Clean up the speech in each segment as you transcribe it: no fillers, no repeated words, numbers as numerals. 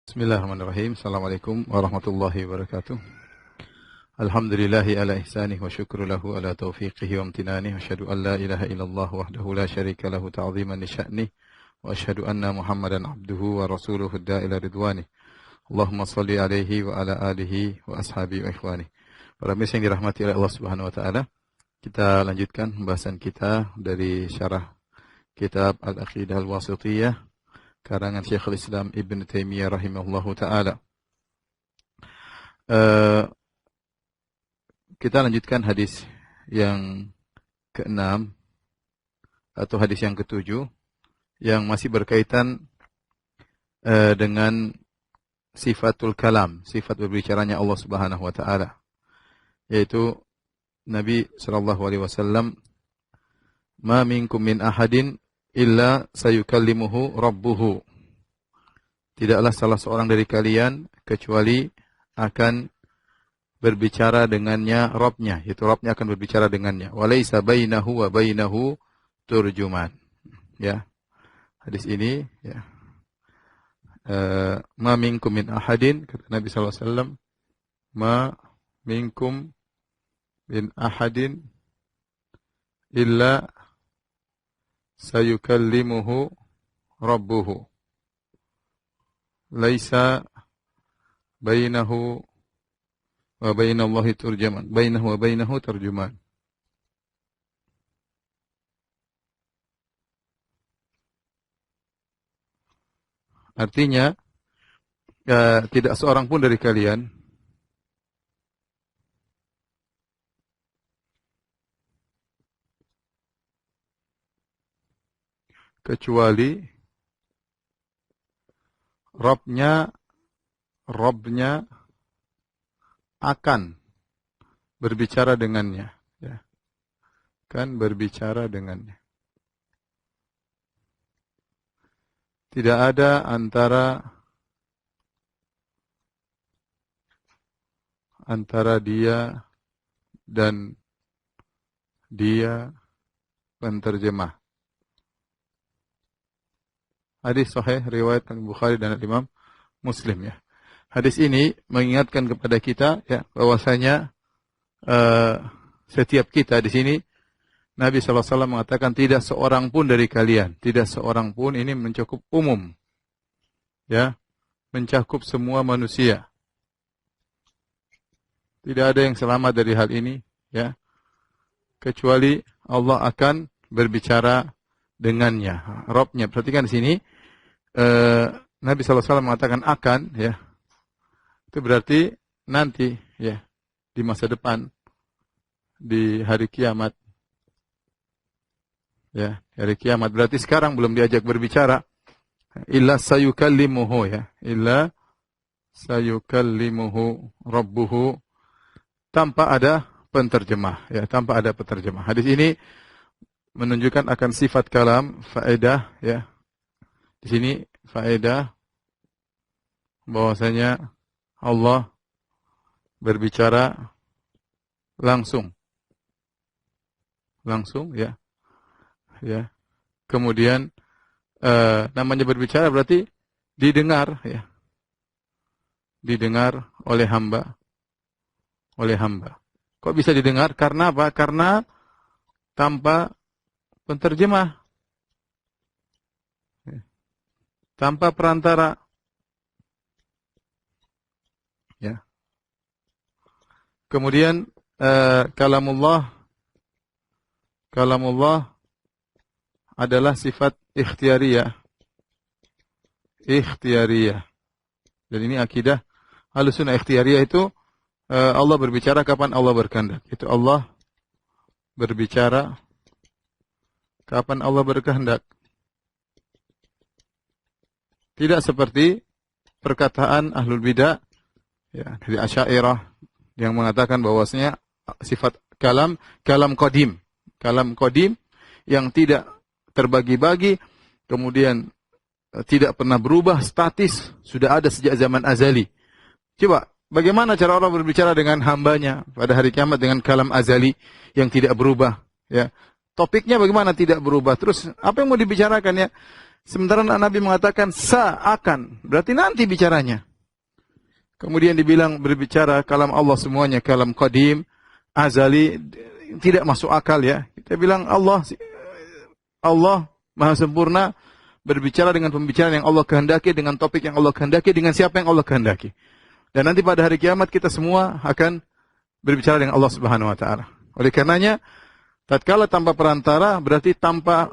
Bismillahirrahmanirrahim. Assalamualaikum warahmatullahi wabarakatuh. Alhamdulillahi ala ihsanih wa syukru lahu ala taufiqihi wa amtinanih. Wa asyhadu an la ilaha illallah wahdahu la syarika lahu ta'ziman li sya'nih. Wa asyhadu anna Muhammadan abduhu wa rasuluhu da'ila ridwanih. Allahumma salli alaihi wa ala alihi wa ashabihi wa ikhwanih. Para mirsa yang dirahmati oleh Allah Subhanahu wa taala, kita lanjutkan pembahasan kita dari syarah kitab Al-Aqidah Al-Wasithiyah karangan Syekhul Islam Ibn Taimiyah rahimahullahu taala. Kita lanjutkan hadis yang ke-6 atau hadis yang ke-7 yang masih berkaitan dengan sifatul kalam, sifat berbicaranya Allah Subhanahu wa taala. Yaitu Nabi sallallahu alaihi wasallam, "Ma minkum min ahadin illa sayukallimuhu rabbuhu." Tidaklah salah seorang dari kalian kecuali akan berbicara dengannya Rabbnya, yaitu Rabbnya akan berbicara dengannya. Walaysa bainahu wa bainahu turjuman. Ya. Hadis ini ya. Ma minkum min ahadin, kata Nabi sallallahu alaihi wasallam, ma minkum min ahadin illa sayukallimuhu rabbuhu. Laisa bainahu wa bainallahi turjuman. Bainahu wa bainahu turjuman. Artinya, tidak seorang pun dari kalian kecuali Rabbnya akan berbicara dengannya, ya. Kan berbicara dengannya. Tidak ada antara dia dan dia penterjemah. Hadis sahih riwayat Bukhari dan Imam Muslim, ya. Hadis ini mengingatkan kepada kita, ya, bahwasanya setiap kita di sini, Nabi sallallahu alaihi wasallam mengatakan tidak seorang pun dari kalian, tidak seorang pun, ini mencakup umum, ya, mencakup semua manusia. Tidak ada yang selamat dari hal ini, ya, kecuali Allah akan berbicara dengannya, Rabbnya. Perhatikan di sini, Nabi sallallahu alaihi wasallam mengatakan akan, ya. Itu berarti nanti, ya, di masa depan, di hari kiamat. Ya, hari kiamat. Berarti sekarang belum diajak berbicara. Illa sayukallimuhu, ya. Illa sayukallimuhu rabbuhu. Tanpa ada penterjemah, ya, tanpa ada penterjemah. Hadis ini menunjukkan akan sifat kalam, faedah, ya. Di sini faedah bahwasanya Allah berbicara langsung, ya, ya. Kemudian namanya berbicara berarti didengar, ya, didengar oleh hamba, Kok bisa didengar? Karena apa? Karena tanpa penterjemah, tanpa perantara, ya. Kemudian kalamullah adalah sifat ikhtiyariyah. Dan ini akidah Ahlussunnah. Ikhtiyariyah itu Allah berbicara kapan Allah berkehendak. Itu Allah berbicara kapan Allah berkehendak. Tidak seperti perkataan ahlul bidah, ya, dari Asy'ariyah yang mengatakan bahwasanya sifat kalam qadim yang tidak terbagi-bagi, kemudian tidak pernah berubah, statis, sudah ada sejak zaman azali. Coba, bagaimana cara Allah berbicara dengan hambanya pada hari kiamat dengan kalam azali yang tidak berubah, ya? Topiknya bagaimana tidak berubah? Terus apa yang mau dibicarakan, ya? Sementara Nabi mengatakan akan, berarti nanti bicaranya. Kemudian dibilang berbicara kalam Allah semuanya, kalam qadim, azali, tidak masuk akal ya. Kita bilang Allah Maha Sempurna berbicara dengan pembicaraan yang Allah kehendaki, dengan topik yang Allah kehendaki, dengan siapa yang Allah kehendaki. Dan nanti pada hari kiamat kita semua akan berbicara dengan Allah Subhanahu wa taala. Oleh karenanya, tatkala tanpa perantara berarti tanpa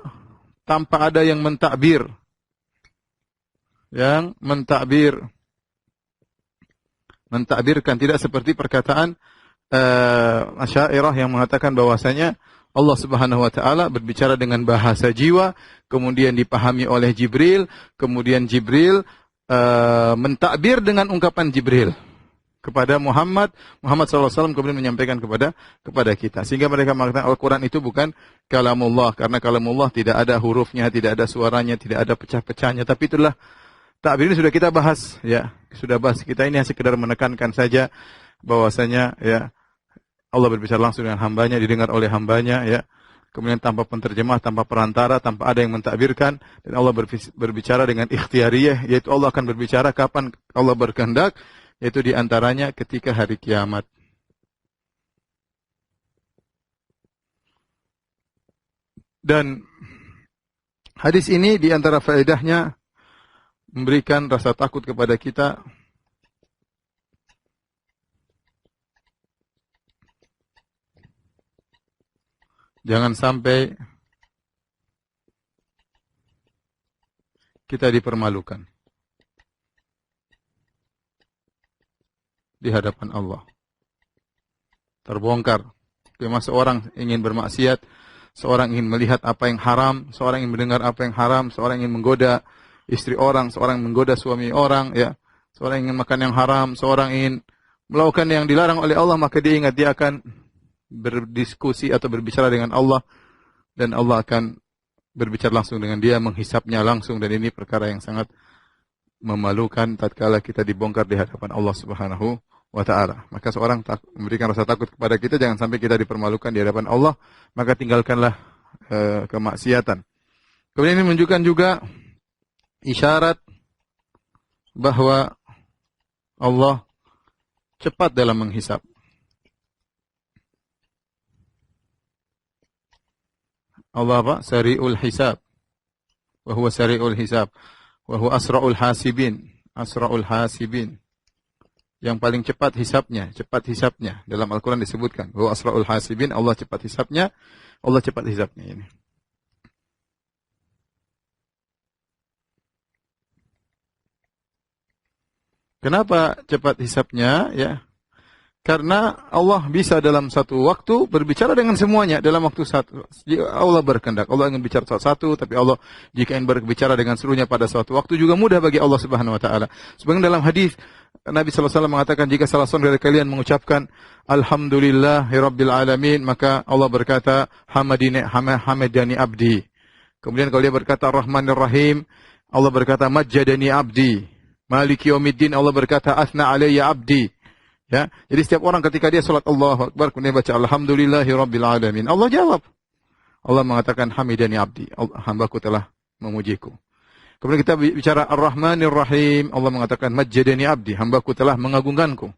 ada yang mentakbir. Yang mentakbirkan, tidak seperti perkataan Asy'ariyah yang mengatakan bahwasanya Allah Subhanahu wa taala berbicara dengan bahasa jiwa, kemudian dipahami oleh Jibril, kemudian Jibril mentakbir dengan ungkapan Jibril kepada Muhammad SAW, kemudian menyampaikan kepada kita. Sehingga mereka mengatakan Al-Quran itu bukan kalamullah, karena kalamullah tidak ada hurufnya, tidak ada suaranya, tidak ada pecah-pecahnya. Tapi itulah takbir, ini sudah kita bahas, ya, sudah bahas. Kita ini hanya sekedar menekankan saja bahwasanya ya Allah berbicara langsung dengan hambanya, didengar oleh hambanya, ya. Kemudian tanpa penterjemah, tanpa perantara, tanpa ada yang mentakbirkan, dan Allah berbicara dengan ikhtiyariyah, yaitu Allah akan berbicara kapan Allah berkehendak, yaitu diantaranya ketika hari kiamat. Dan hadis ini diantara faedahnya memberikan rasa takut kepada kita. Jangan sampai kita dipermalukan di hadapan Allah. Terbongkar. Memang seorang ingin bermaksiat, seorang ingin melihat apa yang haram, seorang ingin mendengar apa yang haram, seorang ingin menggoda istri orang, seorang menggoda suami orang, ya. Seorang ingin makan yang haram, seorang ingin melakukan yang dilarang oleh Allah, maka dia ingat dia akan berdiskusi atau berbicara dengan Allah, dan Allah akan berbicara langsung dengan dia, menghisapnya langsung, dan ini perkara yang sangat memalukan tatkala kita dibongkar di hadapan Allah Subhanahu wa taala. Maka seorang memberikan rasa takut kepada kita, jangan sampai kita dipermalukan di hadapan Allah, maka tinggalkanlah kemaksiatan. Kemudian ini menunjukkan juga isyarat bahwa Allah cepat dalam menghisap. Allah apa? Sari'ul hisab. Wa huwa sari'ul hisab. Wa huwa asra'ul hasibin. Asra'ul hasibin. Yang paling cepat hisabnya. Dalam Al-Quran disebutkan. Wa huwa asra'ul hasibin. Allah cepat hisabnya. Allah cepat hisabnya ini. Kenapa cepat hisabnya? Ya. Karena Allah bisa dalam satu waktu berbicara dengan semuanya dalam waktu satu. Allah berkehendak. Allah ingin bicara satu, tapi Allah jika ingin berbicara dengan seluruhnya pada suatu waktu juga mudah bagi Allah Subhanahu wa taala. Sebagaimana dalam hadis Nabi sallallahu alaihi wasallam mengatakan, jika salah seorang dari kalian mengucapkan alhamdulillahirabbil alamin, maka Allah berkata hamadani abdi. Kemudian kalau dia berkata Rahmanir Rahim, Allah berkata majjadani abdi. Maliki yaumiddin, Allah berkata asna alayya abdi. Ya, jadi setiap orang ketika dia salat Allahu Akbar kemudian baca alhamdulillahirabbil alamin, Allah jawab. Allah mengatakan hamidani abdi, hambaku telah memujiku. Kemudian kita bicara Ar-Rahmanir Rahim, Allah mengatakan majjadani abdi, hambaku telah mengagungkanku.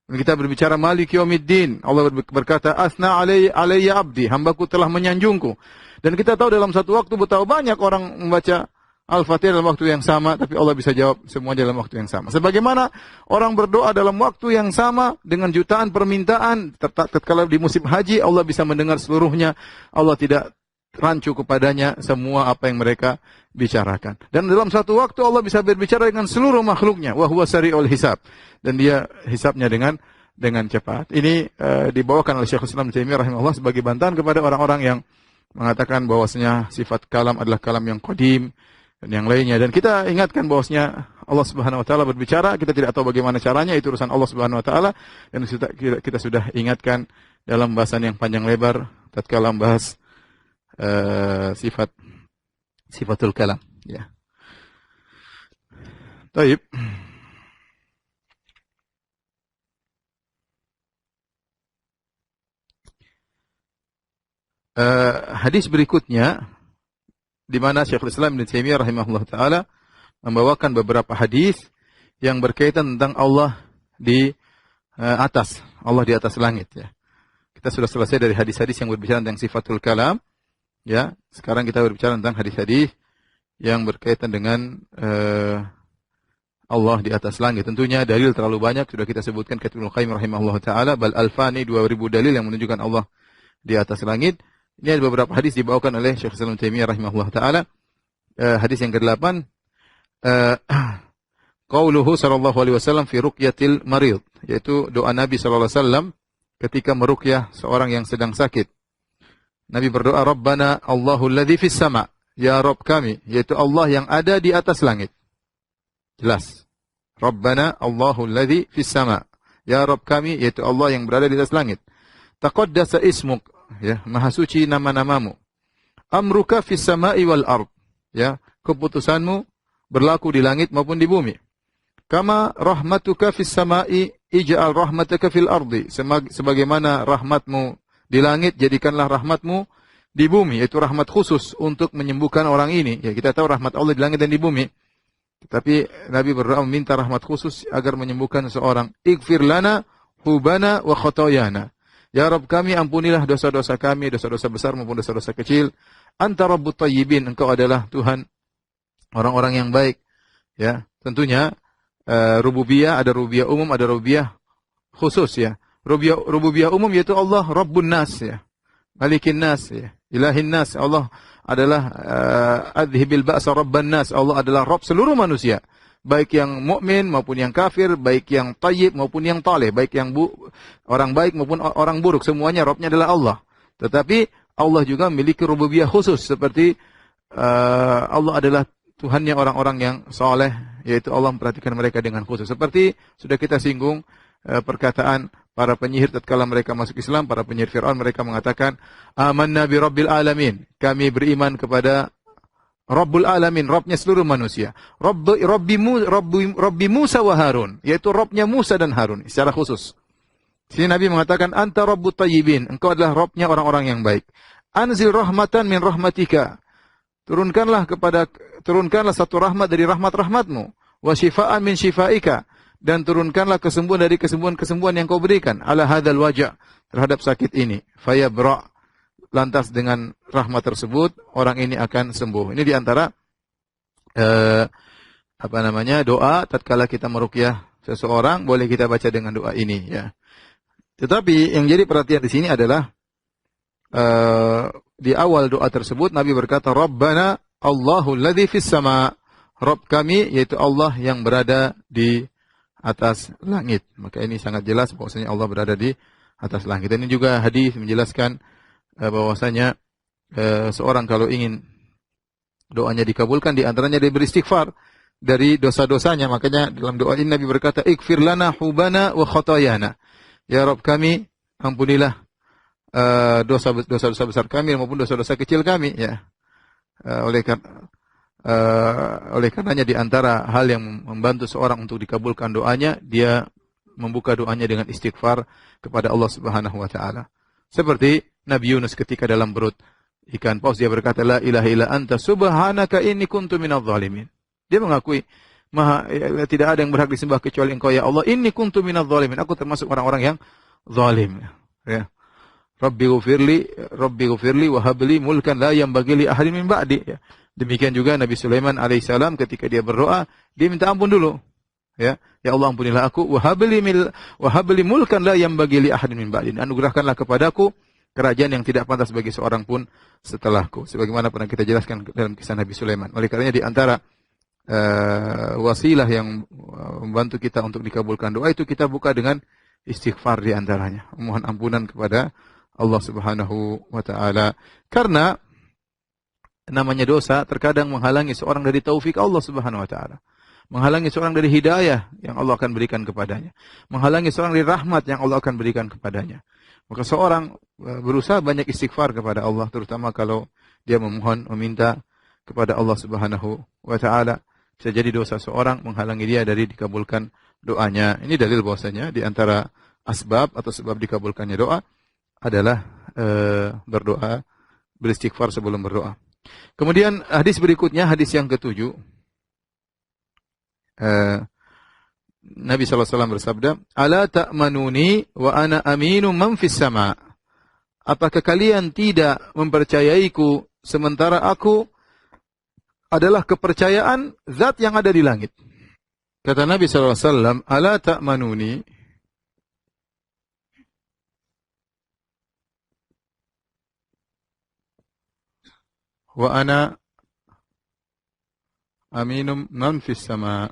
Kemudian kita berbicara Maliki yaumiddin, Allah berkata asna alayya abdi, hambaku telah menyanjungku. Dan kita tahu dalam satu waktu betapa banyak orang membaca Al-Fatihah dalam waktu yang sama, tapi Allah bisa jawab semuanya dalam waktu yang sama. Sebagaimana orang berdoa dalam waktu yang sama dengan jutaan permintaan, tatkala di musim haji Allah bisa mendengar seluruhnya. Allah tidak rancu kepadanya semua apa yang mereka bicarakan. Dan dalam satu waktu Allah bisa berbicara dengan seluruh makhluknya. Wa huwa sari'ul hisab. Dan dia hisabnya dengan cepat. Ini dibawakan oleh Syekhul Islam Taimiyah rahimahullah sebagai bantahan kepada orang-orang yang mengatakan bahwasanya sifat kalam adalah kalam yang qadim dan yang lainnya. Dan kita ingatkan bahwasanya Allah Subhanahu wa taala berbicara, kita tidak tahu bagaimana caranya, itu urusan Allah Subhanahu wa taala, dan kita sudah ingatkan dalam bahasan yang panjang lebar tatkala membahas sifatul kalam, ya. Baik. Hadis berikutnya di mana Syekhul Islam Ibnu Taimiyah rahimahullah taala membawakan beberapa hadis yang berkaitan tentang Allah di atas, Allah di atas langit ya. Kita sudah selesai dari hadis-hadis yang berbicara tentang sifatul kalam ya. Sekarang kita berbicara tentang hadis-hadis yang berkaitan dengan Allah di atas langit. Tentunya dalil terlalu banyak sudah kita sebutkan kata Ibnu Qayyim rahimahullah taala, bal alfani 2000 dalil yang menunjukkan Allah di atas langit. Ini ada beberapa hadis dibawakan oleh Syekh Islam Taimiyah rahimahullah taala. Hadis yang ke-8 qauluhu sallallahu alaihi wasallam fi ruqyatil marid, yaitu doa Nabi sallallahu alaihi wasallam ketika meruqyah seorang yang sedang sakit. Nabi berdoa, Rabbana Allahul ladzi fis sama', ya Rabb kami, yaitu Allah yang ada di atas langit. Jelas. Rabbana Allahul ladzi fis sama', ya Rabb kami, yaitu Allah yang berada di atas langit. Taqaddasa ismuk, ya, maha suci nama-namamu. Amruka fis sama'i wal ard, ya, keputusanmu berlaku di langit maupun di bumi. Kama rahmatuka fis sama'i ij'al rahmataka fil ardi, sebagaimana rahmatmu di langit jadikanlah rahmatmu di bumi, yaitu rahmat khusus untuk menyembuhkan orang ini. Ya, kita tahu rahmat Allah di langit dan di bumi. Tetapi Nabi berdoa meminta rahmat khusus agar menyembuhkan seorang. Ighfir lana hubana wa khotoyana. Ya Rabb kami, ampunilah dosa-dosa kami, dosa-dosa besar maupun dosa-dosa kecil. Anta Rabbut Tayyibin, engkau adalah Tuhan orang-orang yang baik. Ya, tentunya rububiyah, ada rububiyah umum, ada rububiyah khusus ya. Rububiyah umum yaitu Allah Rabbun Nas ya. Malikin Nas ya. Ilahin Nas. Allah adalah adhibil ba'sa Rabban Nas. Allah adalah Rabb seluruh manusia. Baik yang mukmin maupun yang kafir, baik yang tayyib maupun yang taleh, baik yang orang baik maupun orang buruk, semuanya Rabbnya adalah Allah. Tetapi Allah juga memiliki rububiyah khusus seperti Allah adalah Tuhannya orang-orang yang saleh, yaitu Allah memperhatikan mereka dengan khusus. Seperti sudah kita singgung perkataan para penyihir tatkala mereka masuk Islam, para penyihir Fir'aun, mereka mengatakan, amanna bi rabbil alamin, kami beriman kepada Rabbul Alamin, Rabbnya seluruh manusia. Rabbi Musa wa Harun, yaitu Rabbnya Musa dan Harun secara khusus. Sini Nabi mengatakan, anta Rabbut Tayyibin, engkau adalah Rabbnya orang-orang yang baik. Anzil rahmatan min rahmatika, turunkanlah satu rahmat dari rahmat-rahmatmu. Wa syifaan min syifaika, dan turunkanlah kesembuhan dari kesembuhan-kesembuhan yang kau berikan. Ala hadzal waja', terhadap sakit ini. Fayabra', lantas dengan rahmat tersebut orang ini akan sembuh. Ini diantara doa tatkala kita meruqyah seseorang, boleh kita baca dengan doa ini ya. Tetapi yang jadi perhatian di sini adalah di awal doa tersebut Nabi berkata, Rabbana Allahul ladzi fis sama', Rabb kami yaitu Allah yang berada di atas langit. Maka ini sangat jelas bahwasanya Allah berada di atas langit. Dan ini juga hadis menjelaskan bahwasanya seorang kalau ingin doanya dikabulkan, di antaranya dia beristighfar dari dosa-dosanya. Makanya dalam doa ini Nabi berkata, ighfir lana hubana wa khotoyana, ya Rabb kami, ampunilah dosa-dosa besar kami maupun dosa-dosa kecil kami ya. Oleh karenanya di antara hal yang membantu seorang untuk dikabulkan doanya, dia membuka doanya dengan istighfar kepada Allah Subhanahu wa taala. Seperti Nabi Yunus ketika dalam perut ikan paus, dia berkata, la ilaha illa anta subhanaka inni kuntu minadh dhalimin. Dia mengakui tidak ada yang berhak disembah kecuali Engkau ya Allah, inni kuntu minadh dhalimin, aku termasuk orang-orang yang zalim ya. Rabbi ghufirli wa habli mulkan la yanbaghi li ahadin min ba'di ya. Demikian juga Nabi Sulaiman alaihissalam ketika dia berdoa, dia minta ampun dulu ya. Ya Allah, ampunilah aku, wa habli mulkan la yanbaghi li ahadin min ba'di, anugerahkanlah kepadaku kerajaan yang tidak pantas bagi seorang pun setelahku, sebagaimana pernah kita jelaskan dalam kisah Nabi Sulaiman. Oleh karenanya di antara wasilah yang membantu kita untuk dikabulkan doa itu kita buka dengan istighfar di antaranya, mohon ampunan kepada Allah Subhanahu wa taala. Karena namanya dosa terkadang menghalangi seorang dari taufik Allah Subhanahu wa taala, menghalangi seorang dari hidayah yang Allah akan berikan kepadanya, menghalangi seorang dari rahmat yang Allah akan berikan kepadanya. Maka seorang berusaha banyak istighfar kepada Allah, terutama kalau dia memohon, meminta kepada Allah Subhanahu wa taala. Bisa jadi dosa seorang menghalangi dia dari dikabulkan doanya. Ini dalil bahwasanya di antara asbab atau sebab dikabulkannya doa adalah berdoa, beristighfar sebelum berdoa. Kemudian hadis berikutnya, hadis yang ketujuh. Nabi SAW bersabda, "Ala ta'manuni wa ana aminu man fis sama." Apakah kalian tidak mempercayaiku sementara aku adalah kepercayaan zat yang ada di langit? Kata Nabi SAW, "Ala ta'manuni." Wa ana aminum man fis sama.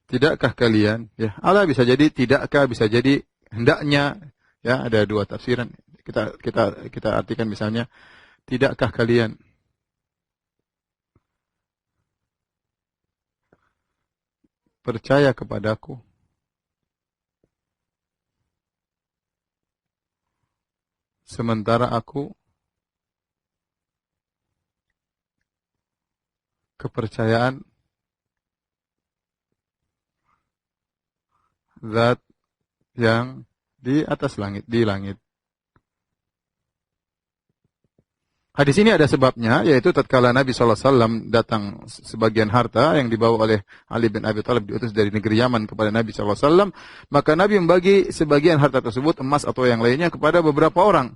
Tidakkah kalian, ya, ala bisa jadi tidakkah, bisa jadi hendaknya, ya, ada dua tafsiran. Kita artikan misalnya, tidakkah kalian percaya kepadaku sementara aku kepercayaan zat yang di atas langit, di langit. Hadis ini ada sebabnya, yaitu tatkala Nabi SAW datang sebagian harta yang dibawa oleh Ali bin Abi Thalib diutus dari negeri Yaman kepada Nabi SAW, maka Nabi membagi sebagian harta tersebut, emas atau yang lainnya, kepada beberapa orang.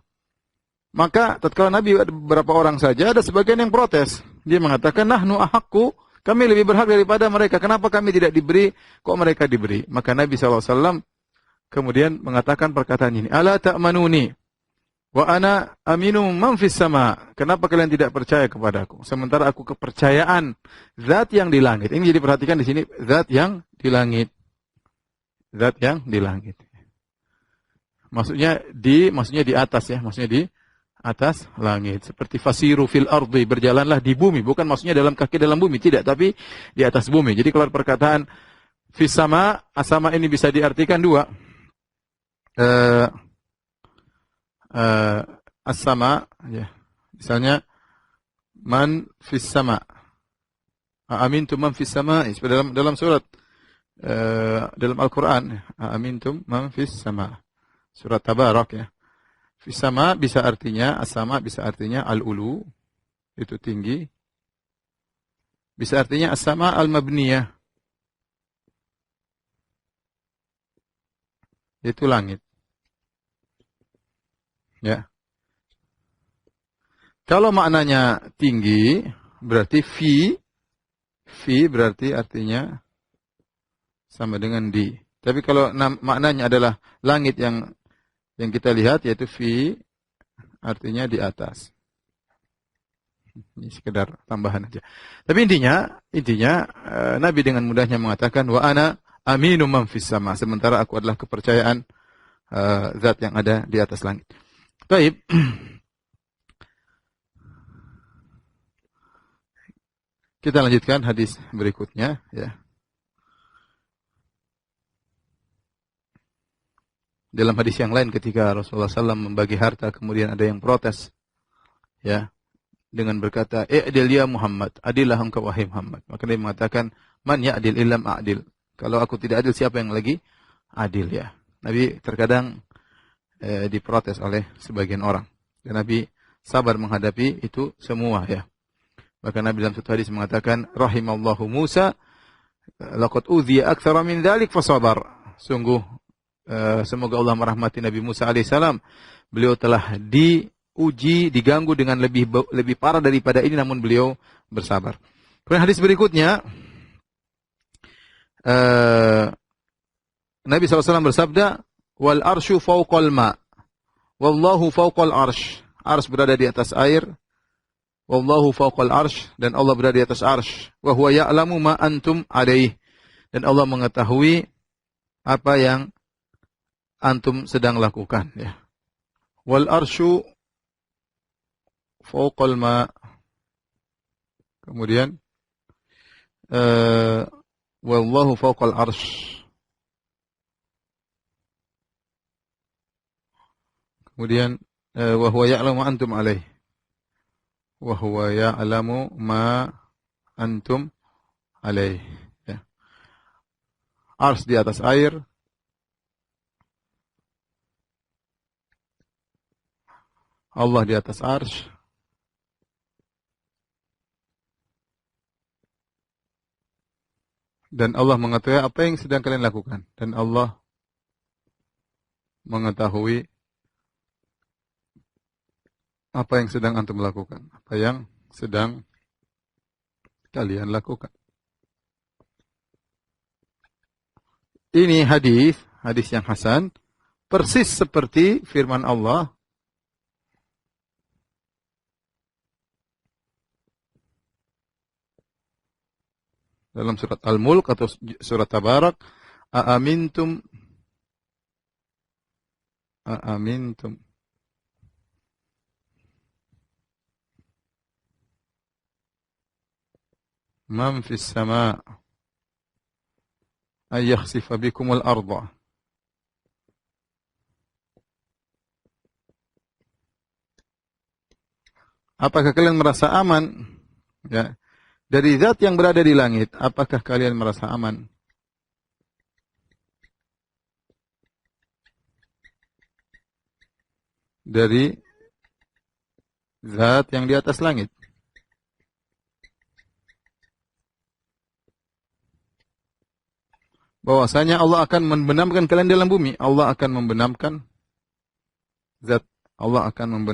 Maka tatkala Nabi ada beberapa orang saja, ada sebagian yang protes. Dia mengatakan, nahnu ahaqqu, kami lebih berhak daripada mereka. Kenapa kami tidak diberi, kok mereka diberi? Maka Nabi SAW kemudian mengatakan perkataan ini, ala ta'manuni wa ana aminu man fis sama. Kenapa kalian tidak percaya kepadaku? Sementara aku kepercayaan zat yang di langit. Ini jadi perhatikan di sini, zat yang di langit. Zat yang di langit. Maksudnya di atas, ya, maksudnya di atas langit. Seperti fasiru fil ardi, berjalanlah di bumi, bukan maksudnya dalam kaki dalam bumi, tidak, tapi di atas bumi. Jadi kalau perkataan fis sama, asama ini bisa diartikan dua. As-sama, ya. Misalnya man fis sama. Amintum man fis sama, dalam surat dalam Al-Qur'an, amintum man fis sama. Surat Tabarak, ya. Fis sama bisa artinya, as-sama bisa artinya al-ulu, itu tinggi. Bisa artinya as-sama al-mabniyah, itu langit. Ya. Kalau maknanya tinggi, berarti fi berarti artinya sama dengan di. Tapi kalau maknanya adalah langit yang kita lihat, yaitu fi artinya di atas. Ini sekedar tambahan aja. Tapi intinya Nabi dengan mudahnya mengatakan wa ana aminu man fis sama, sementara aku adalah kepercayaan zat yang ada di atas langit. Baik. Kita lanjutkan hadis berikutnya, ya. Dalam hadis yang lain ketika Rasulullah SAW membagi harta, kemudian ada yang protes, ya, dengan berkata, "I'dil ya Muhammad, adillah engkau wahai Muhammad." Maka dia mengatakan, "Man ya'dil illam a'dil." Kalau aku tidak adil, siapa yang lagi adil, ya. Nabi terkadang diprotes oleh sebagian orang. Dan Nabi sabar menghadapi itu semua, ya. Maka Nabi dalam satu hadis mengatakan, rahimallahu Musa, laqad udhiya aktsara min dzalik fasabar. Sungguh semoga Allah merahmati Nabi Musa alaihissalam. Beliau telah diuji, diganggu dengan lebih parah daripada ini, namun beliau bersabar. Kemudian hadis berikutnya, Nabi SAW bersabda, wal arsyu fawqal ma, wallahu fawqal arsh. Arsh berada di atas air, wallahu fawqal arsh, dan Allah berada di atas arsh. Wa huwa ya'lamu ma antum alaih, dan Allah mengetahui apa yang antum sedang lakukan, ya. Wal arsyu fawqal ma, kemudian wallahu fawqal arsh, kemudian wa huwa ya'lamu ma antum alaih, wa huwa ya'lamu ma antum alaih, ya. Ars di atas air, Allah di atas arsy, Dan Allah mengetahui apa yang sedang kalian lakukan. Dan Allah mengetahui apa yang sedang antum lakukan. Apa yang sedang kalian lakukan. Ini hadis yang hasan, persis seperti firman Allah dalam surat Al-Mulk atau surat Tabarak, Aamintum man fis sama' ay yakhsifa bikumul arda. Apakah kalian merasa aman, ya, dari zat yang berada di langit? Apakah kalian merasa aman dari zat yang di atas langit? Bahwasanya Allah akan membenamkan kalian dalam bumi. Allah akan membenamkan zat. Allah akan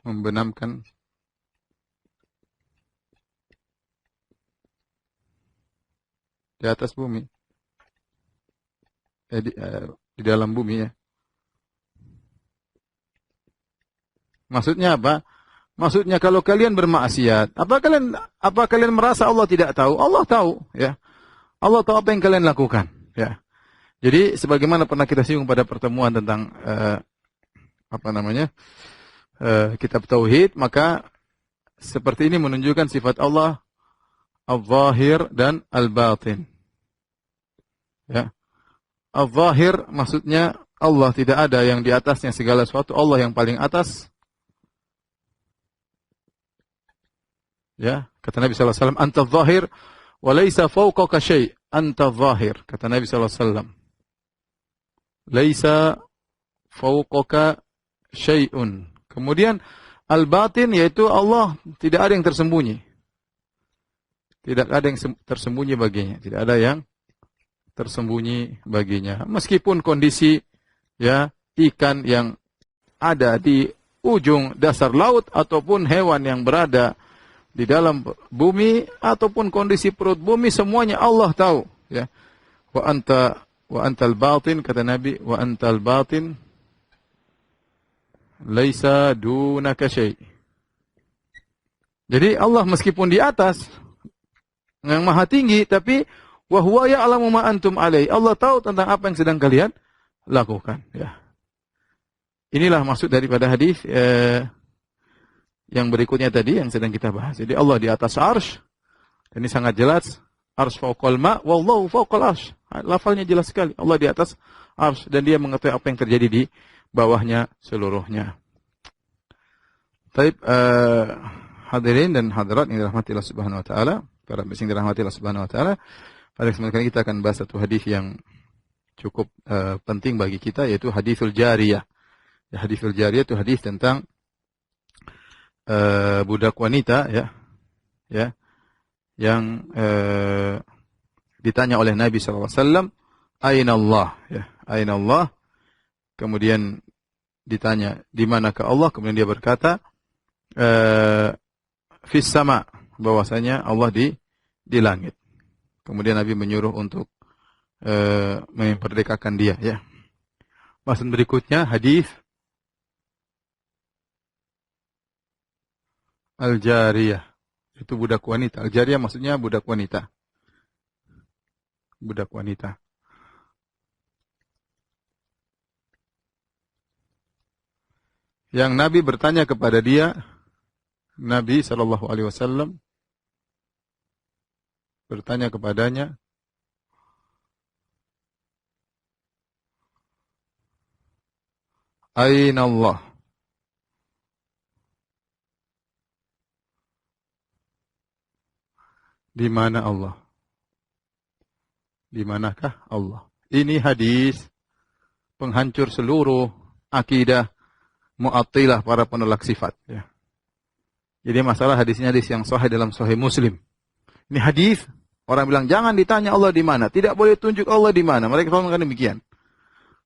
membenamkan di atas bumi. Di dalam bumi, ya. Maksudnya apa? Maksudnya kalau kalian bermaksiat, apa kalian merasa Allah tidak tahu? Allah tahu, ya. Allah tahu apa yang kalian lakukan, ya. Jadi sebagaimana pernah kita singgung pada pertemuan tentang kitab tauhid, maka seperti ini menunjukkan sifat Allah al-zahir dan al-batin. Ya. Al-zahir maksudnya Allah tidak ada yang di atasnya segala sesuatu, Allah yang paling atas. Ya, kata Nabi sallallahu alaihi wasallam, "Anta adh-dhahir wa laisa fawqaka syai'." Anta adh-dhahir, kata Nabi sallallahu alaihi wasallam. Laisa fawqaka syai'un. Kemudian al-batin yaitu Allah tidak ada yang tersembunyi. Tidak ada yang tersembunyi baginya, tidak ada yang tersembunyi baginya. Meskipun kondisi, ya, ikan yang ada di ujung dasar laut ataupun hewan yang berada di dalam bumi ataupun kondisi perut bumi, semuanya Allah tahu, ya. Wa antal batin, kata Nabi, wa antal batin laisa dunaka syai'. Jadi Allah meskipun di atas yang maha tinggi, tapi wa huwa ya'lamu ma antum alai. Allah tahu tentang apa yang sedang kalian lakukan, ya. Inilah maksud daripada hadis yang berikutnya tadi yang sedang kita bahas. Jadi Allah di atas arsy. Ini sangat jelas. Arsy fawqal ma, wallahu fawqal arsy. Lafalnya jelas sekali. Allah di atas arsy dan dia mengetahui apa yang terjadi di bawahnya seluruhnya. Taib, hadirin dan hadirat yang dirahmati Allah Subhanahu wa taala, para yang dirahmati Allah Subhanahu wa taala, pada kesempatan ini kita akan bahas satu hadis yang cukup penting bagi kita, yaitu hadisul jariyah. Ya, hadisul jariyah itu hadis tentang budak wanita, ya, yang ditanya oleh Nabi SAW, Aina Allah, ya, Aina Allah. Kemudian ditanya, di manakah Allah? Kemudian dia berkata, Fis sama, bahwasanya Allah di langit. Kemudian Nabi menyuruh untuk memerdekakan dia, ya. Bahasan berikutnya hadis al-jariyah, itu budak wanita. Al-jariyah maksudnya budak wanita. Budak wanita. Yang Nabi bertanya kepada dia, Nabi SAW bertanya kepadanya, Aina Allah? Di mana Allah? Di manakah Allah? Ini hadis penghancur seluruh akidah Mu'attilah, para penolak sifat, ya. Jadi masalah hadisnya hadis yang sahih dalam Sahih Muslim. Ini hadis. Orang bilang jangan ditanya Allah di mana, tidak boleh tunjuk Allah di mana. Mereka selalu mengatakan demikian.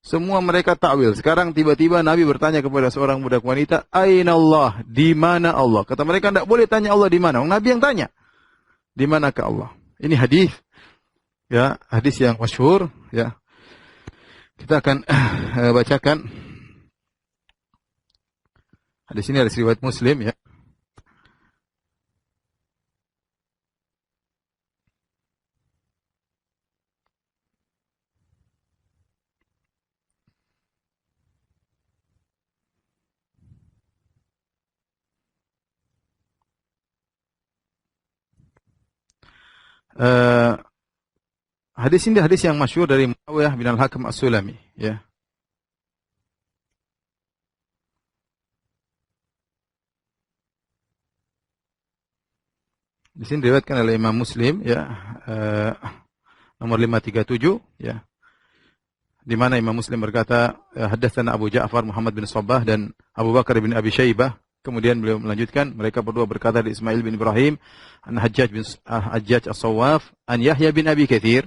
Semua mereka takwil. Sekarang tiba-tiba Nabi bertanya kepada seorang budak wanita, "Aina Allah?" Di mana Allah? Kata mereka tidak boleh tanya Allah di mana. Nabi yang tanya. Di manakah Allah? Ini hadis. Ya, hadis yang masyhur, ya. Kita akan bacakan. Hadis ini hadis riwayat Muslim, ya. Hadis ini hadis yang masyhur dari Muawiyah bin Al-Hakam As-Sulami, ya. Di sini diriwayatkan oleh Imam Muslim, ya, nomor 537, ya. Di mana Imam Muslim berkata, haddatsana Abu Ja'far Muhammad bin Shabbah dan Abu Bakar bin Abi Syaibah. Kemudian beliau melanjutkan, mereka berdua berkata dari Ismail bin Ibrahim, an Hajjaj As-Sawwaf, an Yahya bin Abi Katsir,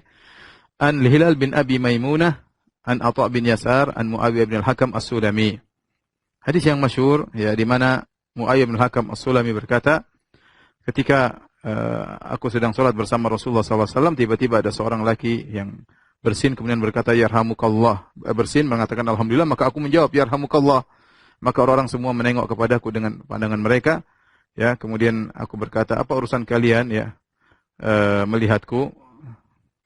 an Hilal bin Abi Maimunah, an Atha bin Yasar, an Muawiyah bin Al-Hakam As-Sulami. Hadis yang masyhur, ya, di mana Muawiyah bin Al-Hakam As-Sulami berkata, ketika aku sedang sholat bersama Rasulullah SAW, tiba-tiba ada seorang laki yang bersin kemudian berkata, yarhamukallah. Bersin mengatakan alhamdulillah, maka aku menjawab, yarhamukallah. Maka orang-orang semua menengok kepadaku dengan pandangan mereka, ya. Kemudian aku berkata, apa urusan kalian, ya, melihatku?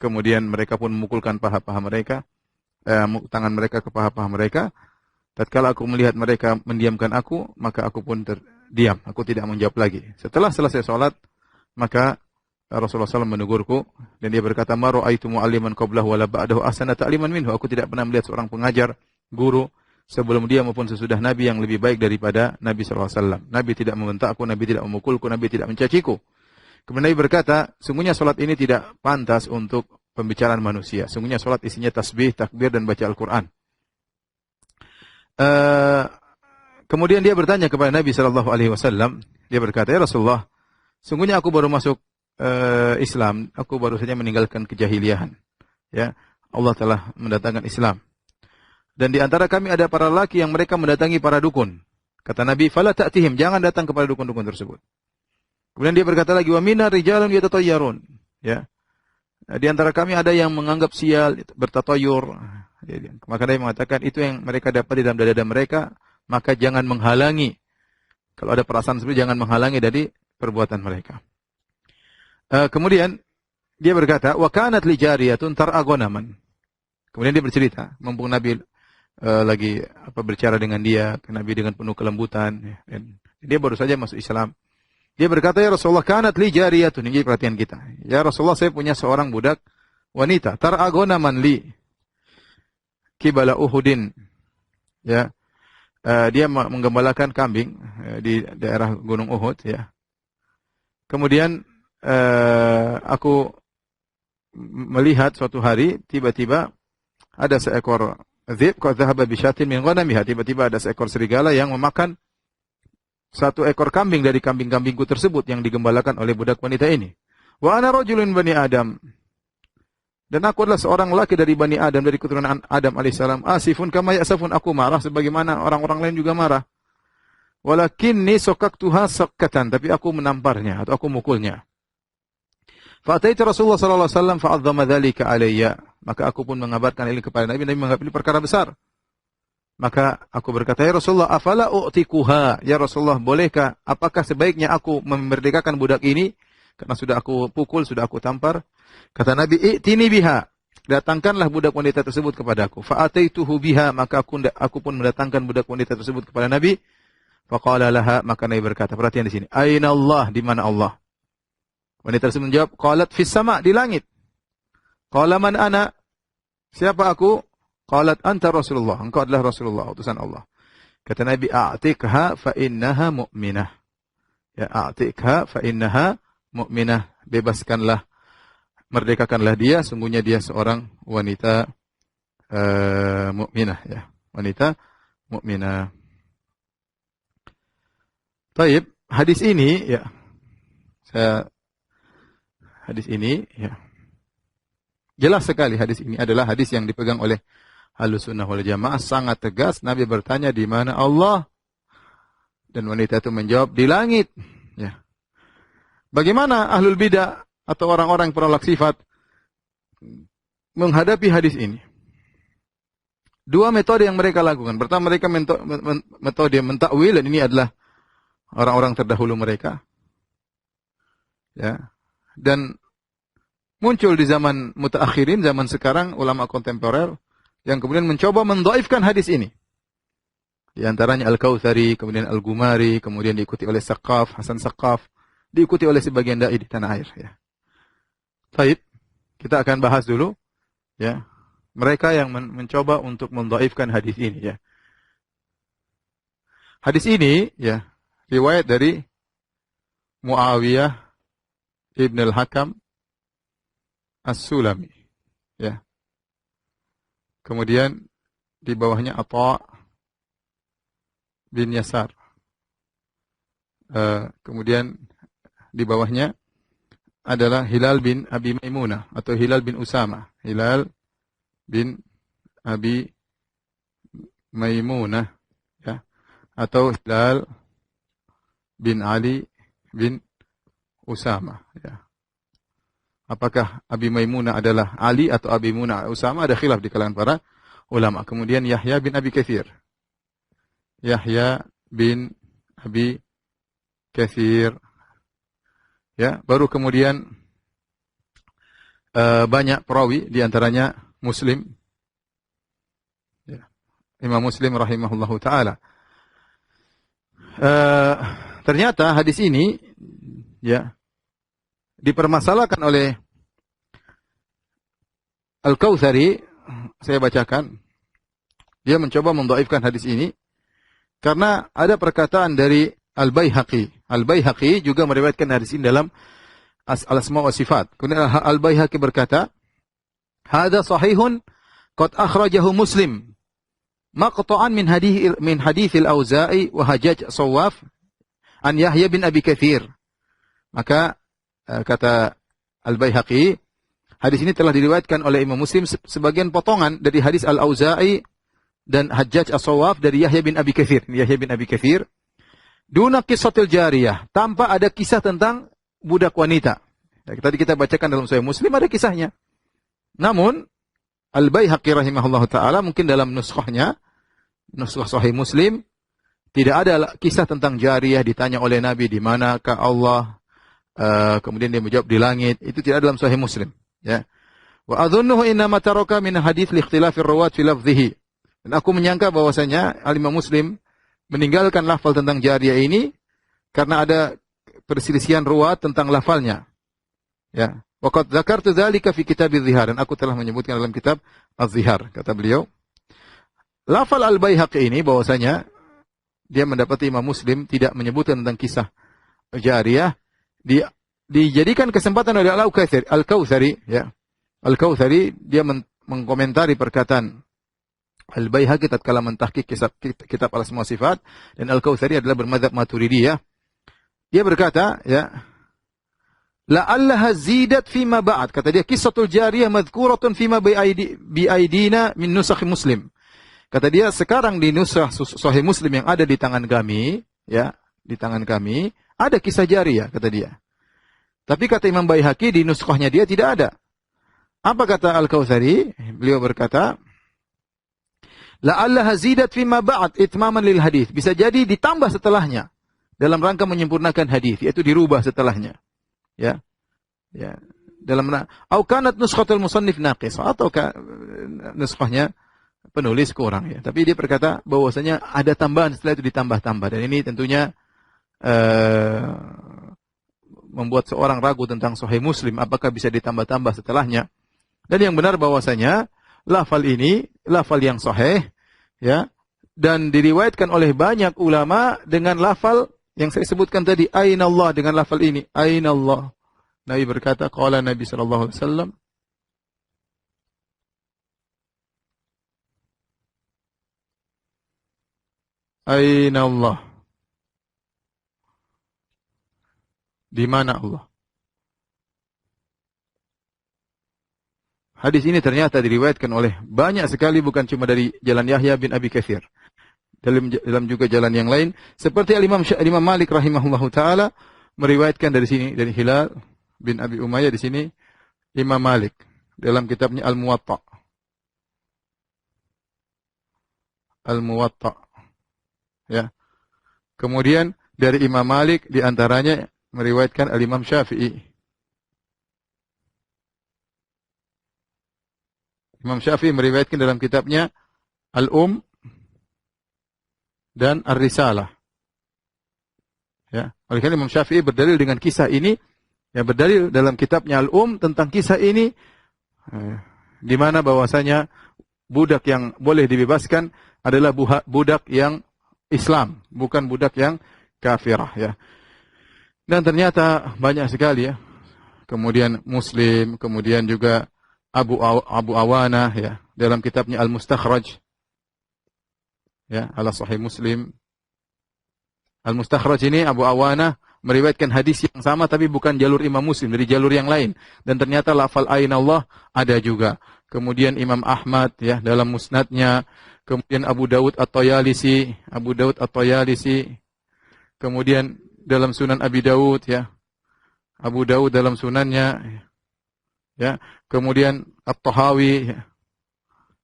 Kemudian mereka pun memukulkan paha-paha mereka, tangan mereka ke paha-paha mereka. Tatkala aku melihat mereka mendiamkan aku, maka aku pun terdiam. Aku tidak menjawab lagi. Setelah selesai sholat, maka Rasulullah SAW menegurku dan dia berkata, ma ra'aitu mu'alliman qablahu wala ba'dahu ahsana ta'liman minhu. Aku tidak pernah melihat seorang pengajar, guru sebelum dia maupun sesudah Nabi yang lebih baik daripada Nabi SAW. Nabi tidak membentakku, Nabi tidak memukulku, Nabi tidak mencaciku. Kemudian Nabi berkata, sungguhnya salat ini tidak pantas untuk pembicaraan manusia. Sungguhnya salat isinya tasbih, takbir dan baca Al-Qur'an. Kemudian dia bertanya kepada Nabi SAW. Dia berkata, ya Rasulullah, sungguhnya aku baru masuk Islam, aku baru saja meninggalkan kejahiliahan. Ya, Allah telah mendatangkan Islam. Dan di antara kami ada para lelaki yang mereka mendatangi para dukun. Kata Nabi, fala ta'tihim, jangan datang kepada dukun-dukun tersebut. Kemudian dia berkata lagi, wa minna rijalun yatatayyarun. Ya. Di antara kami ada yang menganggap sial, bertatayur. Maka dia mengatakan itu yang mereka dapat di dalam dada mereka, maka jangan menghalangi. Kalau ada perasaan seperti jangan menghalangi dari perbuatan mereka. Kemudian dia berkata, wa kanat li jariyatun tar'agonaman. Kemudian dia bercerita, mumpung Nabi lagi berbicara dengan dia, Nabi dengan penuh kelembutan, dan dia baru saja masuk Islam. Dia berkata, ya Rasulullah, kanat li jariyatun. Ini perhatian kita. Ya Rasulullah, saya punya seorang budak wanita, tar'agonaman li kibala Uhudin. Ya, dia menggembalakan kambing di daerah Gunung Uhud. Ya. Kemudian aku melihat suatu hari tiba-tiba ada seekor dzib qad dhahaba bi syatin min ghanamiha. Tiba-tiba ada seekor serigala yang memakan satu ekor kambing dari kambing-kambingku tersebut yang digembalakan oleh budak wanita ini. Wa ana rajulun bani Adam. Dan aku adalah seorang laki dari Bani Adam, dari keturunan Adam alaihissalam. Asifun kama ya'safun, aku marah sebagaimana orang-orang lain juga marah. Walakinni saqaqtuha saqqatan, tapi aku menamparnya atau aku mukulnya. Fa'ataitu Rasulullah sallallahu alaihi wasallam fa'adzama dzalika alayya. Maka aku pun mengabarkan ini kepada Nabi. Nabi menganggap ini perkara besar. Maka aku berkata, ya Rasulullah, afala u'tikuha? Ya Rasulullah, bolehkah, apakah sebaiknya aku memerdekakan budak ini? Karena sudah aku pukul, sudah aku tampar. Kata Nabi, i'tini biha. Datangkanlah budak wanita tersebut kepadaku. Fa'ataituhu biha, maka aku pun mendatangkan budak wanita tersebut kepada Nabi. Faqala laha, maka Nabi berkata, perhatian di sini, aina Allah, di mana Allah? Wanita tersebut menjawab, qalat fis sama', di langit. Qala man ana? Siapa aku? Qalat anta Rasulullah, engkau adalah Rasulullah, utusan Allah. Kata Nabi, a'tikha fa innaha mu'minah. Ya, a'tikha fa innaha mu'minah. Bebaskanlah, merdekakanlah dia, sungguhnya dia seorang wanita mukminah, ya. Wanita mukminah. Taib, hadis ini, ya, saya hadis ini ya. Jelas sekali hadis ini adalah hadis yang dipegang oleh Ahlussunnah wal Jamaah, sangat tegas. Nabi bertanya, di mana Allah? Dan wanita itu menjawab, di langit. Ya. Bagaimana ahlul bidah atau orang-orang penolak sifat menghadapi hadis ini? Dua metode yang mereka lakukan. Pertama, mereka metode mentakwil, dan ini adalah orang-orang terdahulu mereka. Ya. Dan muncul di zaman mutaakhirin, zaman sekarang, ulama kontemporer yang kemudian mencoba mendhaifkan hadis ini. Di antaranya Al-Kautsari, kemudian Al-Gumari, kemudian diikuti oleh Saqaf, Hasan Saqaf, diikuti oleh sebagian dai di tanah air. Ya. Baik, kita akan bahas dulu ya mereka yang mencoba untuk mendhaifkan hadis ini. Ya. Hadis ini ya riwayat dari Muawiyah ibn al-Hakam As-Sulami. Ya. Kemudian di bawahnya Atha bin Yasar. Kemudian di bawahnya adalah Hilal bin Abi Maimunah atau Hilal bin Usama. Hilal bin Abi Maimunah ya, atau Hilal bin Ali bin Usama ya. Apakah Abi Maimunah adalah Ali atau Abi Maimunah Usama? Ada khilaf di kalangan para ulama. Kemudian Yahya bin Abi Katsir. Yahya bin Abi Katsir. Ya, baru kemudian banyak perawi di antaranya Muslim. Ya. Imam Muslim rahimahullahu taala. Ternyata hadis ini ya dipermasalahkan oleh Al-Kautsari. Saya bacakan. Dia mencoba mendhaifkan hadis ini karena ada perkataan dari Al-Baihaqi. Al-Baihaqi juga meriwayatkan hadis ini dalam Al-Asma wa Sifat. Kemudian Al-Baihaqi berkata, "Hadza sahihun qad akhrajahu Muslim maqta'an min hadits Al-Auza'i wa Hajjaj Shawwaf an Yahya bin Abi Katsir." Maka kata Al-Baihaqi, hadis ini telah diriwayatkan oleh Imam Muslim sebagian potongan dari hadis Al-Auza'i dan Hajjaj As-Shawwaf dari Yahya bin Abi Katsir. Yahya bin Abi Katsir duna qissatil jariyah, tanpa ada kisah tentang budak wanita. Tadi kita bacakan dalam Sahih Muslim ada kisahnya. Namun Al-Baihaqi rahimahullah taala mungkin dalam nuskhahnya, nuskhah Sahih Muslim, tidak ada kisah tentang jariyah ditanya oleh Nabi di manakah Allah, kemudian dia menjawab di langit. Itu tidak ada dalam Sahih Muslim. Ya. Wa adhunnuhu innama taraka min hadits li ikhtilafir rawat fi lafdhihi. Dan aku menyangka bahwasanya Al-Imam Muslim meninggalkan lafal tentang jariyah ini karena ada perselisihan ruwat tentang lafalnya. Ya. Wa qad dzakartu dzalika fi kitab Az-Zihar, dan aku telah menyebutkan dalam kitab Az-Zihar, kata beliau. Lafal Al-Baihaqi ini bahwasanya dia mendapati Imam Muslim tidak menyebutkan tentang kisah jariyah, dijadikan kesempatan oleh Al-Kautsari ya. Al-Kautsari dia mengkomentari perkataan Al-Baihaqi tatkala mentahqiq kitab Al-Asma wa Sifat, dan Al-Kautsari adalah bermadzhab Maturidiyah. Dia berkata ya, la'allaha zidat fima ba'd. Kata dia, qissatul jariyah madhkuratun fima bi aidina min nusakh Muslim. Kata dia, sekarang di nusakh Sahih Muslim yang ada di tangan kami, ya, di tangan kami ada kisah jariyah, kata dia. Tapi kata Imam Baihaqi di nuskhahnya dia tidak ada. Apa kata Al-Kautsari? Beliau berkata, la'allaha zidat fima ba'd itmaman lil hadis. Bisa jadi ditambah setelahnya dalam rangka menyempurnakan hadis, yaitu dirubah setelahnya. Ya. Ya. Dalam au kanat nuskhatul musannif naqis, atau nuskhahnya penulis kurang ya. Tapi dia berkata bahwasanya ada tambahan setelah itu ditambah-tambah, dan ini tentunya membuat seorang ragu tentang Sahih Muslim apakah bisa ditambah-tambah setelahnya. Dan yang benar bahwasanya lafal ini lafal yang sahih ya, dan diriwayatkan oleh banyak ulama dengan lafal yang saya sebutkan tadi, aina Allah, dengan lafal ini, aina Allah. Nabi berkata, qala Nabi sallallahu alaihi wasallam, aina Allah. Di mana Allah? hadis ini ternyata diriwayatkan oleh banyak sekali, bukan cuma dari jalan Yahya bin Abi Katsir. Dalam juga jalan yang lain. Seperti Imam Malik rahimahullahu ta'ala meriwayatkan dari sini, dari Hilal bin Abi Umayyah di sini, Imam Malik dalam kitabnya Al-Muwatta. Al-Muwatta. Ya. Kemudian dari Imam Malik di antaranya meriwayatkan Al-Imam Syafi'i. Imam Syafi'i meriwayatkan dalam kitabnya Al-Um dan Ar-Risalah. Ya, oleh karena Imam Syafi'i berdalil dengan kisah ini, ya berdalil dalam kitabnya Al-Um tentang kisah ini, di mana bahwasanya budak yang boleh dibebaskan adalah budak yang Islam, bukan budak yang kafirah, ya. Dan ternyata banyak sekali, ya. Kemudian Muslim, kemudian juga Abu Awanah, ya, dalam kitabnya Al-Mustakhraj, ya, ala Sahih Muslim. Al-Mustakhraj ini Abu Awanah meriwayatkan hadis yang sama tapi bukan jalur Imam Muslim, dari jalur yang lain. Dan ternyata lafal Ainallah ada juga. Kemudian Imam Ahmad, ya, dalam Musnadnya, kemudian Abu Daud At-Tayalisi, kemudian dalam Sunan Abi Daud, ya, Abu Daud dalam sunannya, ya, kemudian At-Tahawi, ya,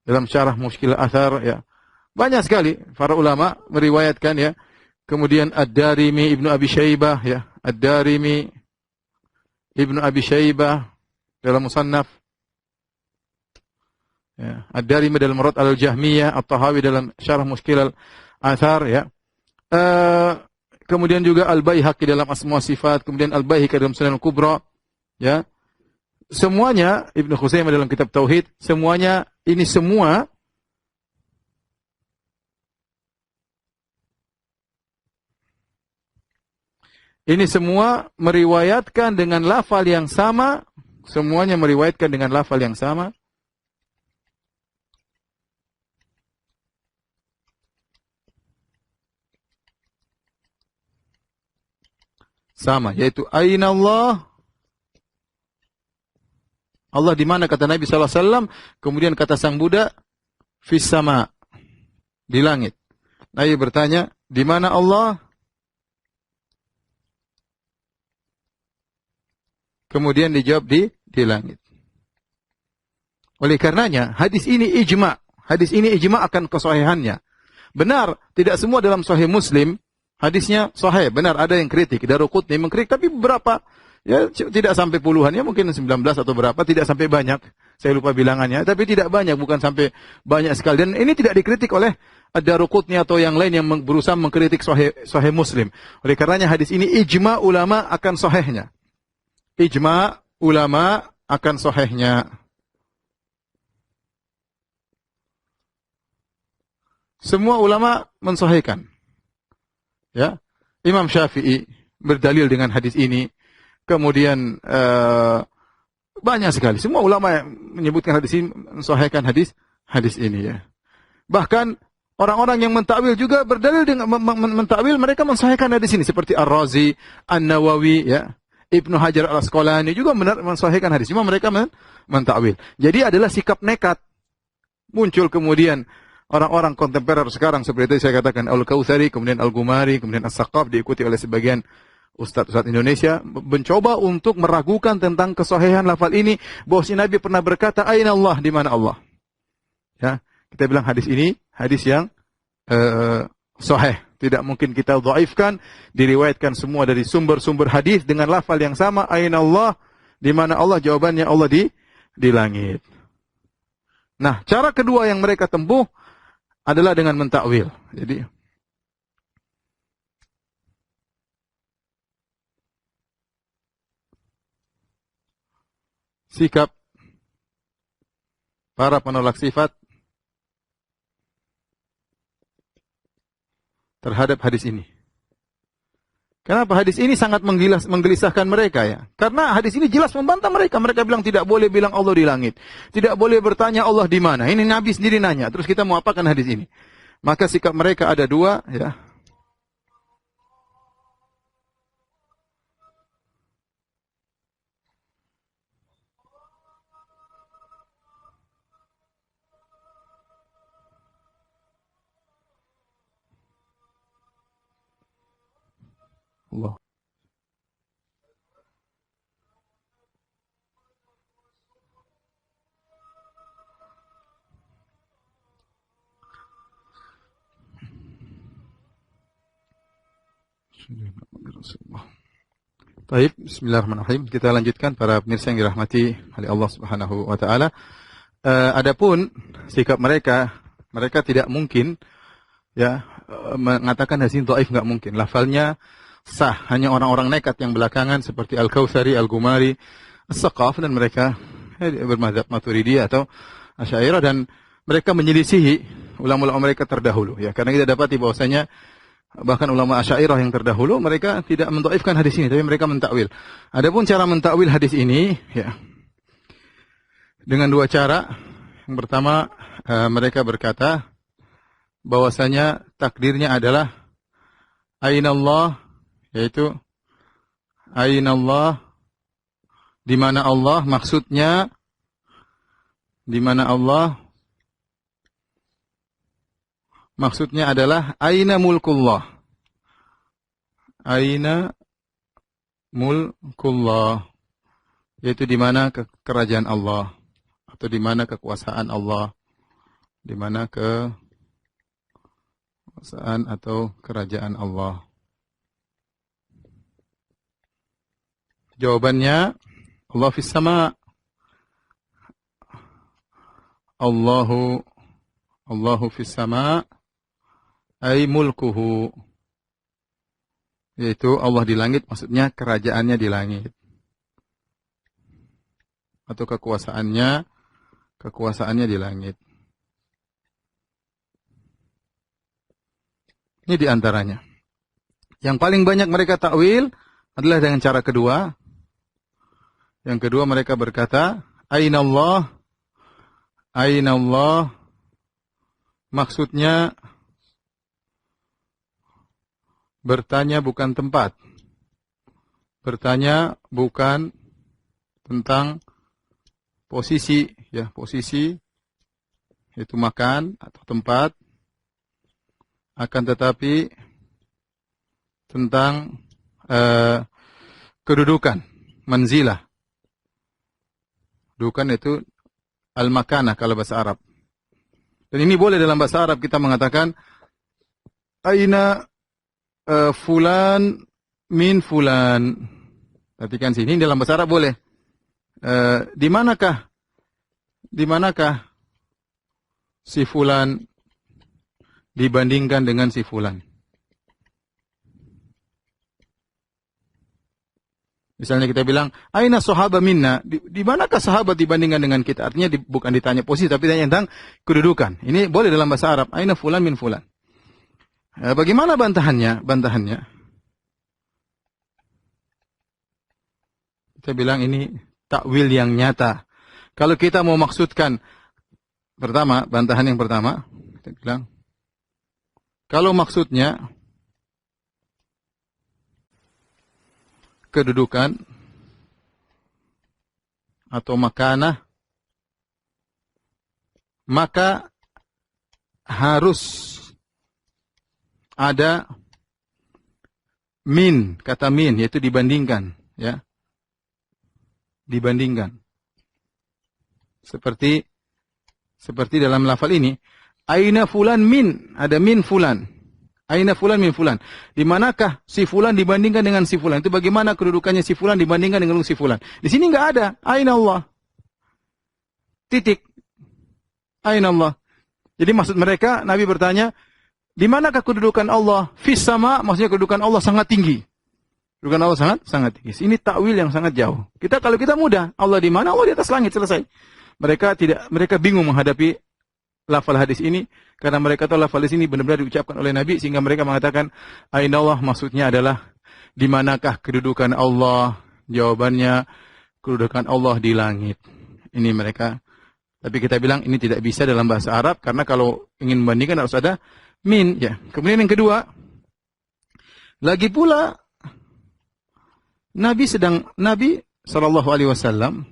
dalam Syarah Mushkil Athar, ya. Banyak sekali para ulama meriwayatkan, ya. Kemudian Ad-Darimi Ibnu Abi Syaibah, ya, Ad-Darimi Ibnu Abi Syaibah dalam Musannaf, ya, Ad-Darimi dalam Murad al-Jahmiyah, At-Tahawi dalam Syarah Mushkil Athar, ya. Kemudian juga Al-Baihaqi dalam Asma Sifat, kemudian Al-Baihaqi dalam Sunan Al-Kubra, ya. Semuanya, Ibnu Khuzaimah dalam kitab Tauhid, semuanya ini semua meriwayatkan dengan lafal yang sama, semuanya meriwayatkan dengan lafal yang sama. Sama, yaitu Aina Allah. Allah di mana, kata Nabi SAW, kemudian kata sang budak, fis sama, di langit. Nabi bertanya, di mana Allah? Kemudian dijawab di langit. Oleh karenanya, hadis ini ijma. Hadis ini ijma akan kesahihannya. Benar, tidak semua dalam Sahih Muslim hadisnya sahih. Benar, ada yang kritik. Daruqutni mengkritik, tapi berapa? Ya, tidak sampai puluhan, ya mungkin 19 atau berapa, tidak sampai banyak. Saya lupa bilangannya, tapi tidak banyak, bukan sampai banyak sekali. Dan ini tidak dikritik oleh Ad-Daruqutni atau yang lain yang berusaha mengkritik Sahih Muslim. Oleh karenanya hadis ini ijma ulama akan sahihnya. Ijma ulama akan sahihnya. Semua ulama mensahihkan. Ya, Imam Syafi'i berdalil dengan hadis ini. Kemudian banyak sekali. Semua ulama yang menyebutkan hadis ini, mensahihkan hadis ini, ya. Bahkan orang-orang yang mentakwil juga berdalil dengan mentakwil, mereka mensahihkan hadis ini, seperti Ar-Razi, An-Nawawi, ya, Ibnu Hajar Al-Asqalani juga mensahihkan hadis. Cuma mereka mentakwil. Jadi adalah sikap nekat. Muncul kemudian orang-orang kontemporer sekarang seperti itu saya katakan, Al-Kautsari, kemudian Al-Gumari, kemudian As-Saqaf, diikuti oleh sebagian ustaz-ustaz Indonesia, mencoba untuk meragukan tentang kesahihan lafal ini, bahwa si Nabi pernah berkata, Aina Allah, di mana Allah. Ya, kita bilang hadis ini hadis yang sahih. Tidak mungkin kita dhaifkan, diriwayatkan semua dari sumber-sumber hadis dengan lafal yang sama, Aina Allah, di mana Allah, jawabannya Allah di langit. Nah, cara kedua yang mereka tempuh adalah dengan mentakwil. Jadi sikap para penolak sifat terhadap hadis ini. Kenapa hadis ini sangat menggelisahkan mereka, ya? Karena hadis ini jelas membantah mereka. Mereka bilang tidak boleh bilang Allah di langit. Tidak boleh bertanya Allah di mana. Ini Nabi sendiri nanya. Terus kita mau apakan hadis ini? Maka sikap mereka ada dua, ya. Allah. Baik, bismillahirrahmanirrahim. Kita lanjutkan para pemirsa yang dirahmati oleh Allah Subhanahu wa taala. Adapun sikap mereka tidak mungkin ya mengatakan hadis ini dhaif, enggak mungkin. Lafalnya sah, hanya orang-orang nekat yang belakangan seperti Al-Kautsari, Al-Gumari, As-Saqaf dan mereka bermadzhab Maturidiyah atau Asy'ariyah, dan mereka menyelisihi ulama-ulama mereka terdahulu ya. Karena kita dapati bahwasanya bahkan ulama Asy'ariyah yang terdahulu mereka tidak mendhaifkan hadis ini, tapi mereka mentakwil. Adapun cara mentakwil hadis ini ya dengan dua cara. Yang pertama, mereka berkata bahwasanya takdirnya adalah ainallah, yaitu ainallah, di mana Allah, maksudnya di mana Allah, maksudnya adalah aina mulkullah. Aina mulkullah, yaitu di mana kerajaan Allah atau di mana kekuasaan Allah, di mana kekuasaan atau kerajaan Allah. Jawabannya Allah fis sama. Allahu fis sama, ay mulkuhu, yaitu Allah di langit, maksudnya kerajaannya di langit atau kekuasaannya di langit. Ini di antaranya. Yang paling banyak mereka takwil adalah dengan cara kedua. Yang kedua mereka berkata ainallah, ainallah, maksudnya bertanya bukan tempat. Bertanya bukan tentang posisi, ya, posisi itu makan atau tempat, akan tetapi tentang kedudukan, manzilah. Dudukan itu al-makanah kalau bahasa Arab. Dan ini boleh dalam bahasa Arab kita mengatakan aina fulan min fulan. Perhatikan sini dalam bahasa Arab boleh. Di manakah si fulan dibandingkan dengan si fulan? Misalnya kita bilang aina sahaba minna, di manakah sahabat dibandingkan dengan kita? Artinya bukan ditanya posisi tapi ditanya tentang kedudukan. Ini boleh dalam bahasa Arab, aina fulan min fulan. Bagaimana bantahannya? Kita bilang ini takwil yang nyata. Kalau kita mau maksudkan, pertama, bantahan yang pertama, kita bilang, kalau maksudnya kedudukan atau makanah, maka harus ada min, kata min, yaitu dibandingkan, ya. Dibandingkan. Seperti dalam lafal ini, aina fulan min, ada min fulan. Aina fulan min fulan. Di manakah si fulan dibandingkan dengan si fulan? Itu bagaimana kedudukannya si fulan dibandingkan dengan si fulan? Di sini enggak ada. Aina Allah. Titik. Aina Allah. Jadi maksud mereka, Nabi bertanya, di manakah kedudukan Allah? Fis sama, maksudnya kedudukan Allah sangat tinggi. Kedudukan Allah sangat tinggi. Ini takwil yang sangat jauh. Kalau kita mudah, Allah di mana? Allah di atas langit, selesai. Mereka bingung menghadapi lafal hadis ini karena mereka tahu lafal hadis ini benar-benar diucapkan oleh Nabi, sehingga mereka mengatakan aina Allah, maksudnya adalah di manakah kedudukan Allah? Jawabannya kedudukan Allah di langit. Ini mereka. Tapi kita bilang ini tidak bisa dalam bahasa Arab karena kalau ingin membandingkan harus ada min, ya. Kemudian yang kedua, lagi pula Nabi sallallahu alaihi wasallam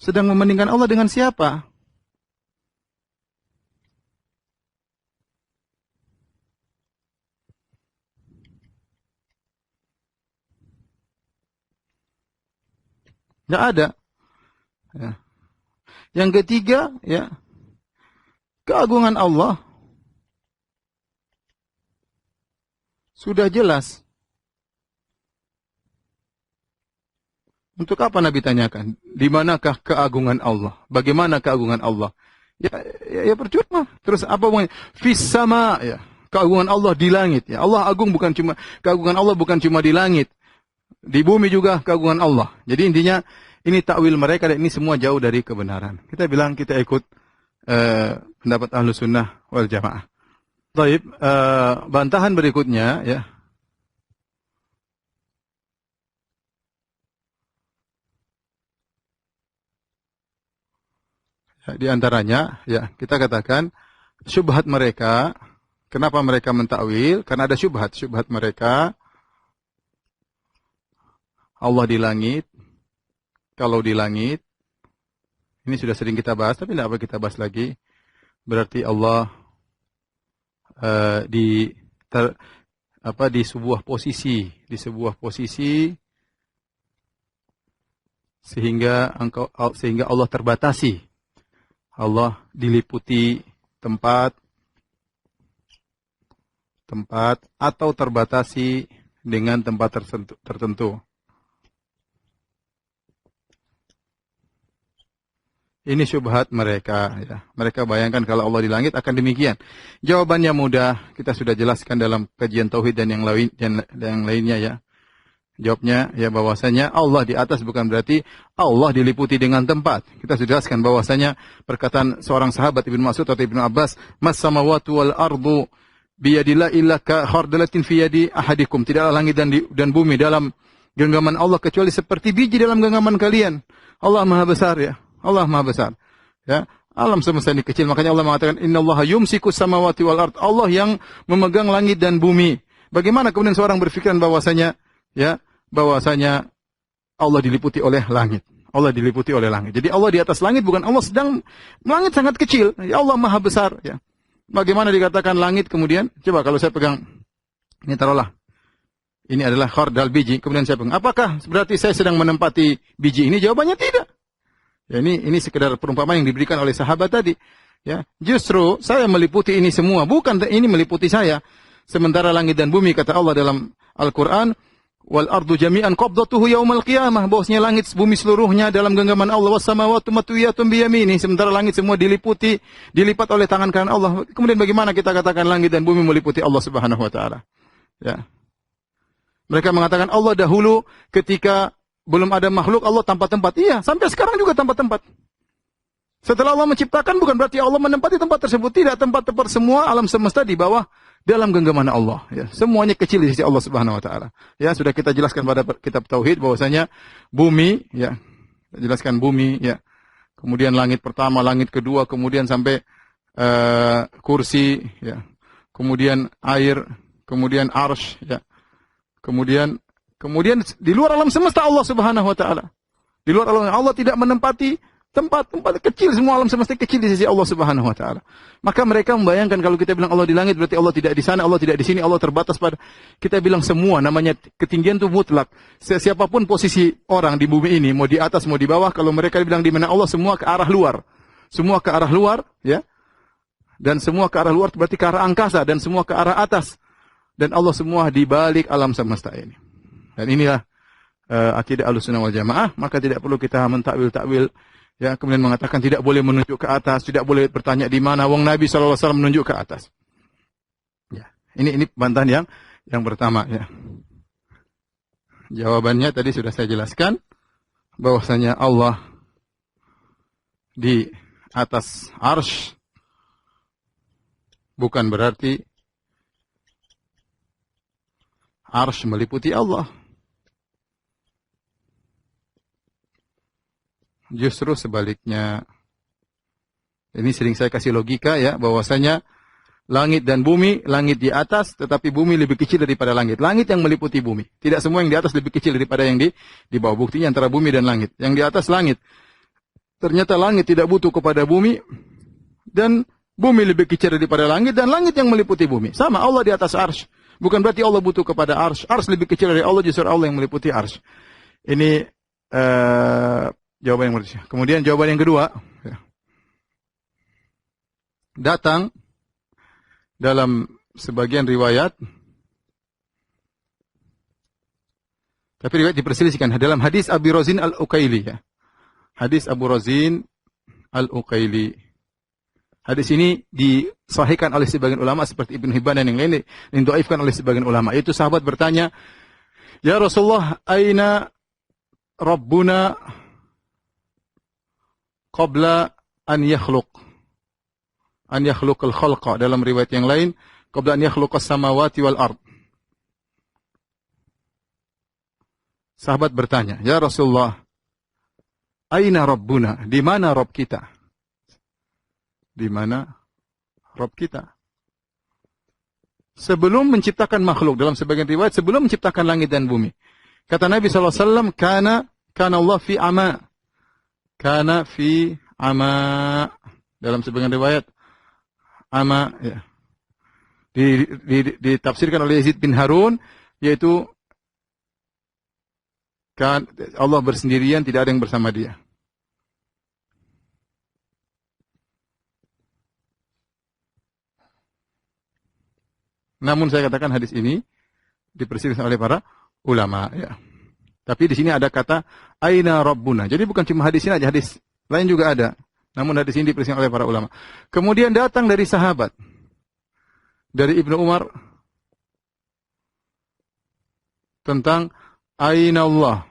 sedang membandingkan Allah dengan siapa? Nggak ada. Ya. Yang ketiga, ya, keagungan Allah sudah jelas. Untuk apa Nabi tanyakan? Di manakah keagungan Allah? Bagaimana keagungan Allah? Ya percuma. Terus apa pokoknya? Fis sama, ya. Keagungan Allah di langit. Ya. Keagungan Allah bukan cuma di langit. Di bumi juga keagungan Allah. Jadi intinya ini takwil mereka dan ini semua jauh dari kebenaran. Kita bilang kita ikut pendapat Ahlus Sunnah wal Jamaah. Baik, bantahan berikutnya, ya. Di antaranya, ya, kita katakan syubhat mereka. Kenapa mereka mentakwil? Karena ada syubhat. Syubhat mereka, Allah di langit. Kalau di langit, ini sudah sering kita bahas, tapi tidak apa kita bahas lagi. Berarti Allah di sebuah posisi sehingga Allah terbatasi. Allah diliputi tempat atau terbatasi dengan tempat tertentu. Ini syubhat mereka. Ya. Mereka bayangkan kalau Allah di langit akan demikian. Jawabannya mudah. Kita sudah jelaskan dalam kajian tauhid dan yang lainnya, ya. Jawabnya, ya, bahwasanya Allah di atas bukan berarti Allah diliputi dengan tempat. Kita sudah jelaskan bahwasanya perkataan seorang sahabat Ibnu Mas'ud atau Ibnu Abbas, "Mas samawati wal ardu biyadillah illa ka khardalatin fi yadi ahadikum." Tidaklah langit dan bumi dalam genggaman Allah kecuali seperti biji dalam genggaman kalian. Allah Maha besar, ya. Allah Maha besar. Ya. Alam semesta ini kecil, makanya Allah mengatakan innallaha yumsikus samawati wal ard. Allah yang memegang langit dan bumi. Bagaimana kemudian seorang berpikiran bahwasanya, ya, bahwasanya Allah diliputi oleh langit. Allah diliputi oleh langit. Jadi Allah di atas langit, bukan Allah sedang langit sangat kecil. Ya, Allah Maha besar, ya. Bagaimana dikatakan langit kemudian? Coba kalau saya pegang, ini taruhlah. Ini adalah khardal biji, kemudian saya pegang. Apakah berarti saya sedang menempati biji ini? Jawabannya tidak. Ya, ini sekedar perumpamaan yang diberikan oleh sahabat tadi. Ya, justru saya meliputi ini semua, bukan ini meliputi saya. Sementara langit dan bumi, kata Allah dalam Al-Quran, wal ardu jami'an qabdatuhu yaumal qiyamah, bahwasanya langit bumi seluruhnya dalam genggaman Allah, was samawati matwiyatun biyamini, sementara langit semua dilipat oleh tangan kanan Allah. Kemudian bagaimana kita katakan langit dan bumi meliputi Allah Subhanahu wa taala? Ya. Mereka mengatakan Allah dahulu ketika belum ada makhluk Allah tanpa tempat. Iya, sampai sekarang juga tanpa tempat. Setelah Allah menciptakan bukan berarti Allah menempati tempat tersebut, tidak. Tempat-tempat semua alam semesta di bawah dalam genggaman Allah, ya. Semuanya kecil di sisi Allah Subhanahu wa taala. Ya, sudah kita jelaskan pada kitab tauhid bahwasanya bumi, ya. Kita jelaskan bumi, ya. Kemudian langit pertama, langit kedua, kemudian sampai kursi, ya. Kemudian air, kemudian arsy, ya. Kemudian di luar alam semesta Allah Subhanahu wa taala. Di luar alam Allah tidak menempati tempat kecil, semua alam semesta kecil di sisi Allah Subhanahu wa taala. Maka mereka membayangkan kalau kita bilang Allah di langit berarti Allah tidak di sana, Allah tidak di sini, Allah terbatas pada. Kita bilang semua namanya ketinggian itu mutlak. Siapapun posisi orang di bumi ini, mau di atas mau di bawah, kalau mereka bilang di mana Allah, semua ke arah luar. Semua ke arah luar, ya. Dan semua ke arah luar berarti ke arah angkasa, dan semua ke arah atas. Dan Allah semua di balik alam semesta ini. Dan inilah akidah Ahlussunnah wal Jamaah, maka tidak perlu kita mentakwil-takwil, ya, kemudian mengatakan tidak boleh menunjuk ke atas, tidak boleh bertanya di mana, wong Nabi SAW menunjuk ke atas. Ya, ini bantahan yang pertama, ya. Jawabannya tadi sudah saya jelaskan, bahwasanya Allah di atas arsy bukan berarti arsy meliputi Allah. Justru sebaliknya. Ini sering saya kasih logika, ya, bahwasanya langit dan bumi, langit di atas, tetapi bumi lebih kecil daripada langit. Langit yang meliputi bumi. Tidak semua yang di atas lebih kecil daripada yang di bawah. Buktinya antara bumi dan langit. Yang di atas langit. Ternyata langit tidak butuh kepada bumi, dan bumi lebih kecil daripada langit, dan langit yang meliputi bumi. Sama, Allah di atas arsy. Bukan berarti Allah butuh kepada arsy. Arsy lebih kecil dari Allah, justru Allah yang meliputi arsy. Ini jawaban yang pertama. Kemudian jawaban yang kedua, ya. Datang dalam sebagian riwayat, tapi riwayat diperselisihkan dalam hadis Abi Razin Al-Uqaili, ya. Hadis Abu Razin Al-Uqaili. Hadis ini disahihkan oleh sebagian ulama seperti Ibnu Hibban dan yang lain, didhaifkan oleh sebagian ulama. Itu sahabat bertanya, "Ya Rasulullah, aina Rabbuna qabla an yakhluqal khalqa?" Dalam riwayat yang lain, qabla an yakhluqas samawati wal ard. Sahabat bertanya, "Ya Rasulullah, aina Rabbuna?" Di mana Rabb kita? Di mana Rabb kita? Sebelum menciptakan makhluk, dalam sebagian riwayat, sebelum menciptakan langit dan bumi. Kata Nabi SAW, kana Allah fi ama. Kana fi ama. Dalam sebagian riwayat, ama, ya. Ditafsirkan oleh Yazid bin Harun, yaitu kan Allah bersendirian, tidak ada yang bersama dia. Namun saya katakan hadis ini diperselisihkan oleh para ulama, ya. Tapi di sini ada kata aina rabbuna. Jadi bukan cuma hadis ini aja, hadis lain juga ada. Namun hadis ini diperselisihkan oleh para ulama. Kemudian datang dari sahabat, dari Ibnu Umar, tentang aina Allah.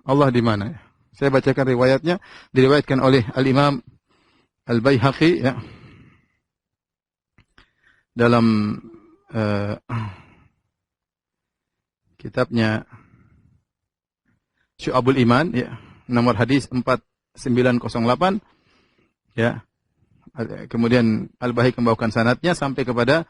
Allah di mana, ya? Saya bacakan riwayatnya, diriwayatkan oleh Al-Imam Al-Baihaqi, ya. Dalam kitabnya Syu'abul Iman, ya, nomor hadis 4908, ya. Kemudian Al-Baihaqi membawakan sanadnya sampai kepada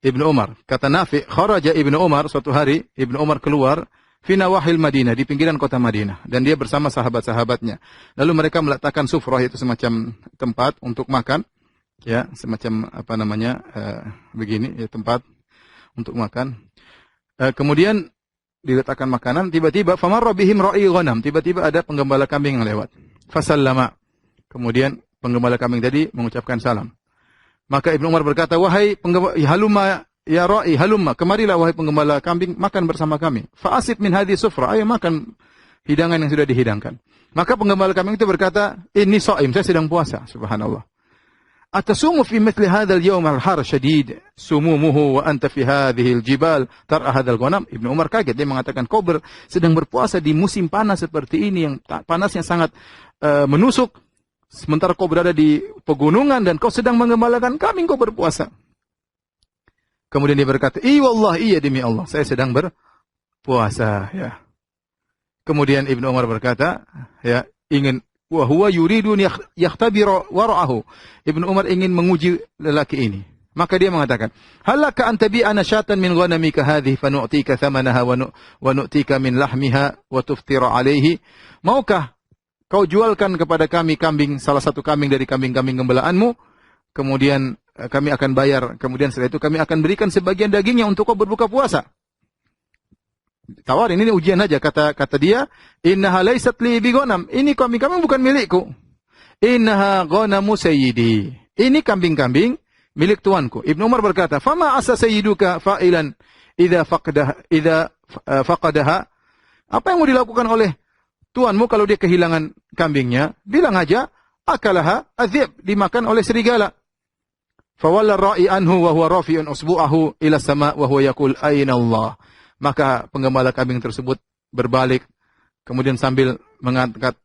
Ibnu Umar. Kata Nafi', kharaja Ibnu Umar, suatu hari Ibnu Umar keluar fi nawahil Madinah, di pinggiran kota Madinah, dan dia bersama sahabat-sahabatnya. Lalu mereka meletakkan sufrah, itu semacam tempat untuk makan, ya, semacam apa namanya, begini, ya, tempat untuk makan. Kemudian diletakkan makanan, tiba-tiba famarra bihim ra'i ghanam, tiba-tiba ada penggembala kambing yang lewat. Fasallama. Kemudian penggembala kambing tadi mengucapkan salam. Maka Ibnu Umar berkata, "Wahai penggembala, halumma ya ra'i, halumma, kemarilah wahai penggembala kambing, makan bersama kami. Fa'asid min hadhihi sufra, ayo makan hidangan yang sudah dihidangkan." Maka penggembala kambing itu berkata, "Inni shaim, saya sedang puasa." Subhanallah. "Atasumu fi mithli hadzal yawm al-har shadid sumumuhu wa anta fi hadhihi al-jibal tar'a hadzal ghanam." Ibnu Umar kaget, dia mengatakan, "Kau sedang berpuasa di musim panas seperti ini, yang panasnya sangat menusuk, sementara kau berada di pegunungan dan kau sedang menggembalakan kambing, kau berpuasa." Kemudian dia berkata, "Wallah, iya demi Allah, saya sedang berpuasa." Ya. Kemudian Ibnu Umar berkata, ya, ingin wa huwa yuridun yakhtabiru wara'ahu. Ibnu Umar ingin menguji lelaki ini. Maka dia mengatakan, "Halaka an tabi'ana syatan min ghanamika hadhihi fanu'tika thamanaha wa nu'tika min lahmiha wa tuftira 'alaihi?" Maukah kau jualkan kepada kami kambing, salah satu kambing dari kambing-kambing gembalaanmu, kemudian kami akan bayar, kemudian setelah itu kami akan berikan sebagian dagingnya untuk kau berbuka puasa. Tawarin, ini ujian aja. Kata dia, "Innaha laysat li bi ghanam." Ini kambing-kambing bukan milikku. "Innaha ghanamu sayyidi." Ini kambing-kambing milik tuanku. Ibnu Umar berkata, "Fama asa sayyiduka fa'ilan idza faqadaha?" Apa yang mau dilakukan oleh tuanmu kalau dia kehilangan kambingnya? Bilang aja, "Akalaha adzib," dimakan oleh serigala. Fawalla ra'i anhu wa huwa rafi'un usbu'ahu ila sama' wa huwa yaqul aina Allah. Maka penggembala kambing tersebut berbalik, kemudian sambil mengangkat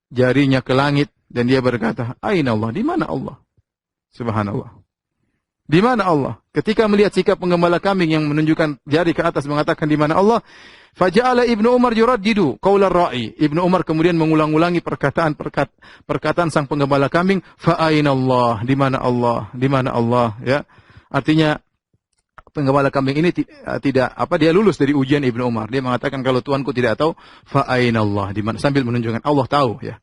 jarinya ke langit, dan dia berkata, "Aina Allah?" Di mana Allah? Subhanallah. Di mana Allah? Ketika melihat sikap penggembala kambing yang menunjukkan jari ke atas mengatakan di mana Allah, faja'ala Ibnu Umar yuraddidu qaular ra'i. Ibnu Umar kemudian mengulang-ulangi perkataan sang penggembala kambing, fa aina Allah? Di mana Allah? Di mana Allah? Ya. Artinya penggembala kambing ini tidak dia lulus dari ujian Ibnu Umar. Dia mengatakan, kalau tuanku tidak tahu, fa aina Allah? Di mana? Sambil menunjukkan Allah tahu, ya.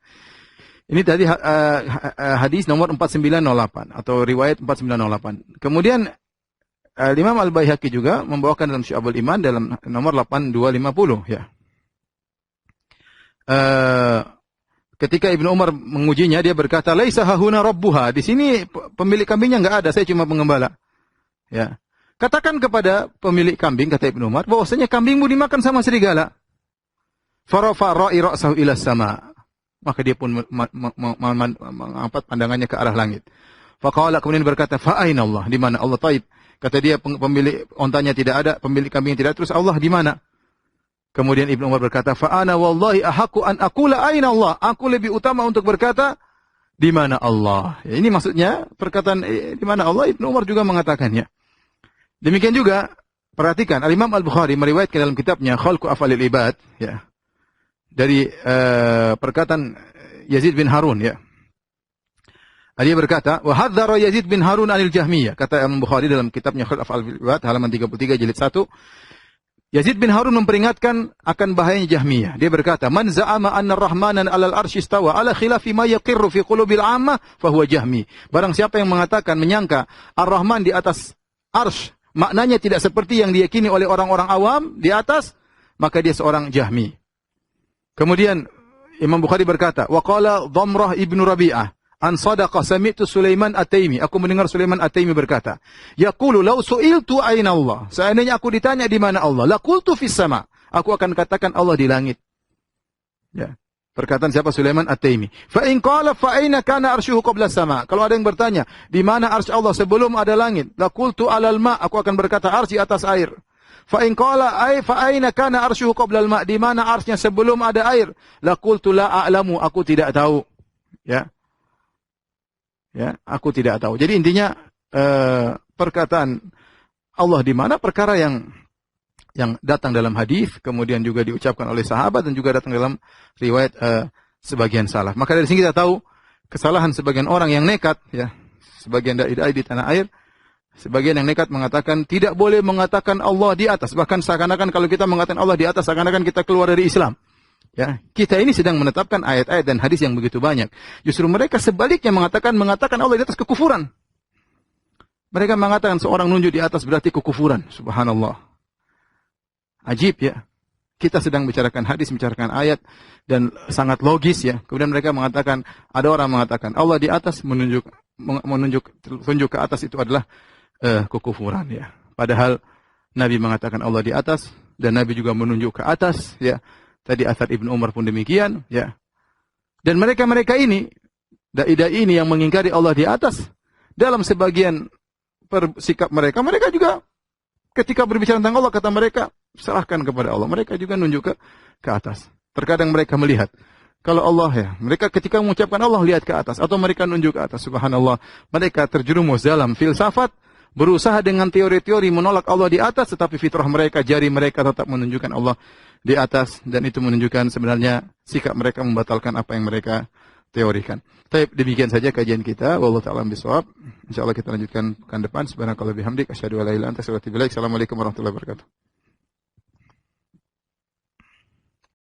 Ini tadi hadis nomor 4908 atau riwayat 4908. Kemudian Imam Al-Baihaqi juga membawakan dalam Syu'abul Iman dalam nomor 8250, ya. ketika Ibnu Umar mengujinya, dia berkata, "Laisa hahuna rabbuha." Di sini pemilik kambingnya enggak ada, saya cuma pengembala. Ya. Katakan kepada pemilik kambing, kata Ibnu Umar, bahwasanya kambingmu dimakan sama serigala. Farafa ra'i ra'sahu ila sama. Maka dia pun mengangkat pandangannya ke arah langit. Faqala, kemudian berkata, "Fa aina Allah?" Di mana Allah? Taib. Kata dia, pemilik ontanya tidak ada, pemilik kambing tidak ada, terus Allah di mana? Kemudian Ibnu Umar berkata, "Fa ana wallahi ahaqqu an aqula aina Allah." Aku lebih utama untuk berkata, di mana Allah? Ya, ini maksudnya perkataan di mana Allah, Ibnu Umar juga mengatakannya. Demikian juga, perhatikan, Al-Imam Al-Bukhari meriwayatkan dalam kitabnya Khalqu Af'alil Ibad, ya, dari perkataan Yazid bin Harun, ya. Dia berkata, "Wa hadzara Yazid bin Harun 'anil Jahmiyah." Kata Imam Bukhari dalam kitabnya Khalqu Af'alil Ibad halaman 33 jilid 1. Yazid bin Harun memperingatkan akan bahayanya Jahmiyah. Dia berkata, "Man za'ama anna ar-Rahmanan 'alal arsy istawa 'ala khilafi ma yaqirru fi qulubil 'ammah fa huwa Jahmi." Barang siapa yang mengatakan, menyangka Ar-Rahman di atas arsy, maknanya tidak seperti yang diyakini oleh orang-orang awam di atas, maka dia seorang Jahmi. Kemudian Imam Bukhari berkata, "Wa qala Dhamrah ibnu Rabi'ah an sadaqa sami'tu Sulaiman At-Taimi." Aku mendengar Sulaiman At-Taimi berkata, "Yaqulu law su'iltu aina Allah." Seandainya aku ditanya di mana Allah, la qultu fis sama. Aku akan katakan Allah di langit. Ya. Perkataan siapa? Sulaiman At-Taimi. Fa in qala fa aina kana arsyuhu qabla sama. Kalau ada yang bertanya, di mana arsy Allah sebelum ada langit? La qultu 'alal ma. Aku akan berkata arsy atas air. Fa in qala fa aina kana arsyuhu qabla al ma. Di mana arsy-nya sebelum ada air? La qultu la a'lamu. Aku tidak tahu. Ya. Ya, aku tidak tahu. Jadi intinya perkataan Allah di mana perkara yang datang dalam hadis, kemudian juga diucapkan oleh sahabat dan juga datang dalam riwayat sebagian salaf. Maka dari sini kita tahu kesalahan sebagian orang yang nekat, ya, sebagian dai-dai di tanah air, sebagian yang nekat mengatakan tidak boleh mengatakan Allah di atas, bahkan seakan-akan kalau kita mengatakan Allah di atas seakan-akan kita keluar dari Islam. Ya, kita ini sedang menetapkan ayat-ayat dan hadis yang begitu banyak. Justru mereka sebaliknya mengatakan Allah di atas kekufuran. Mereka mengatakan seorang nunjuk di atas berarti kekufuran. Subhanallah. Ajib, ya. Kita sedang bicarakan hadis, bicarakan ayat dan sangat logis, ya. Kemudian mereka mengatakan, ada orang mengatakan Allah di atas tunjuk ke atas itu adalah kekufuran, ya. Padahal Nabi mengatakan Allah di atas dan Nabi juga menunjuk ke atas, ya. Tadi athar Ibnu Umar pun demikian, ya. Dan mereka-mereka ini, dai-dai ini yang mengingkari Allah di atas, dalam sebagian sikap mereka juga ketika berbicara tentang Allah, kata mereka, serahkan kepada Allah. Mereka juga nunjuk ke atas. Terkadang mereka melihat, kalau Allah, ya, mereka ketika mengucapkan Allah lihat ke atas, atau mereka nunjuk ke atas, subhanallah. Mereka terjerumus dalam filsafat, berusaha dengan teori-teori menolak Allah di atas, tetapi fitrah mereka, jari mereka tetap menunjukkan Allah di atas, dan itu menunjukkan sebenarnya sikap mereka membatalkan apa yang mereka teorikan. Tapi demikian saja kajian kita. Wallahu ta'ala bishawab. Insyaallah kita lanjutkan pekan depan. Subhanakallahumma bihamdik asyhadu an la ilaha illa anta astaghfiruka wa atubu ilaik. Assalamualaikum warahmatullahi wabarakatuh.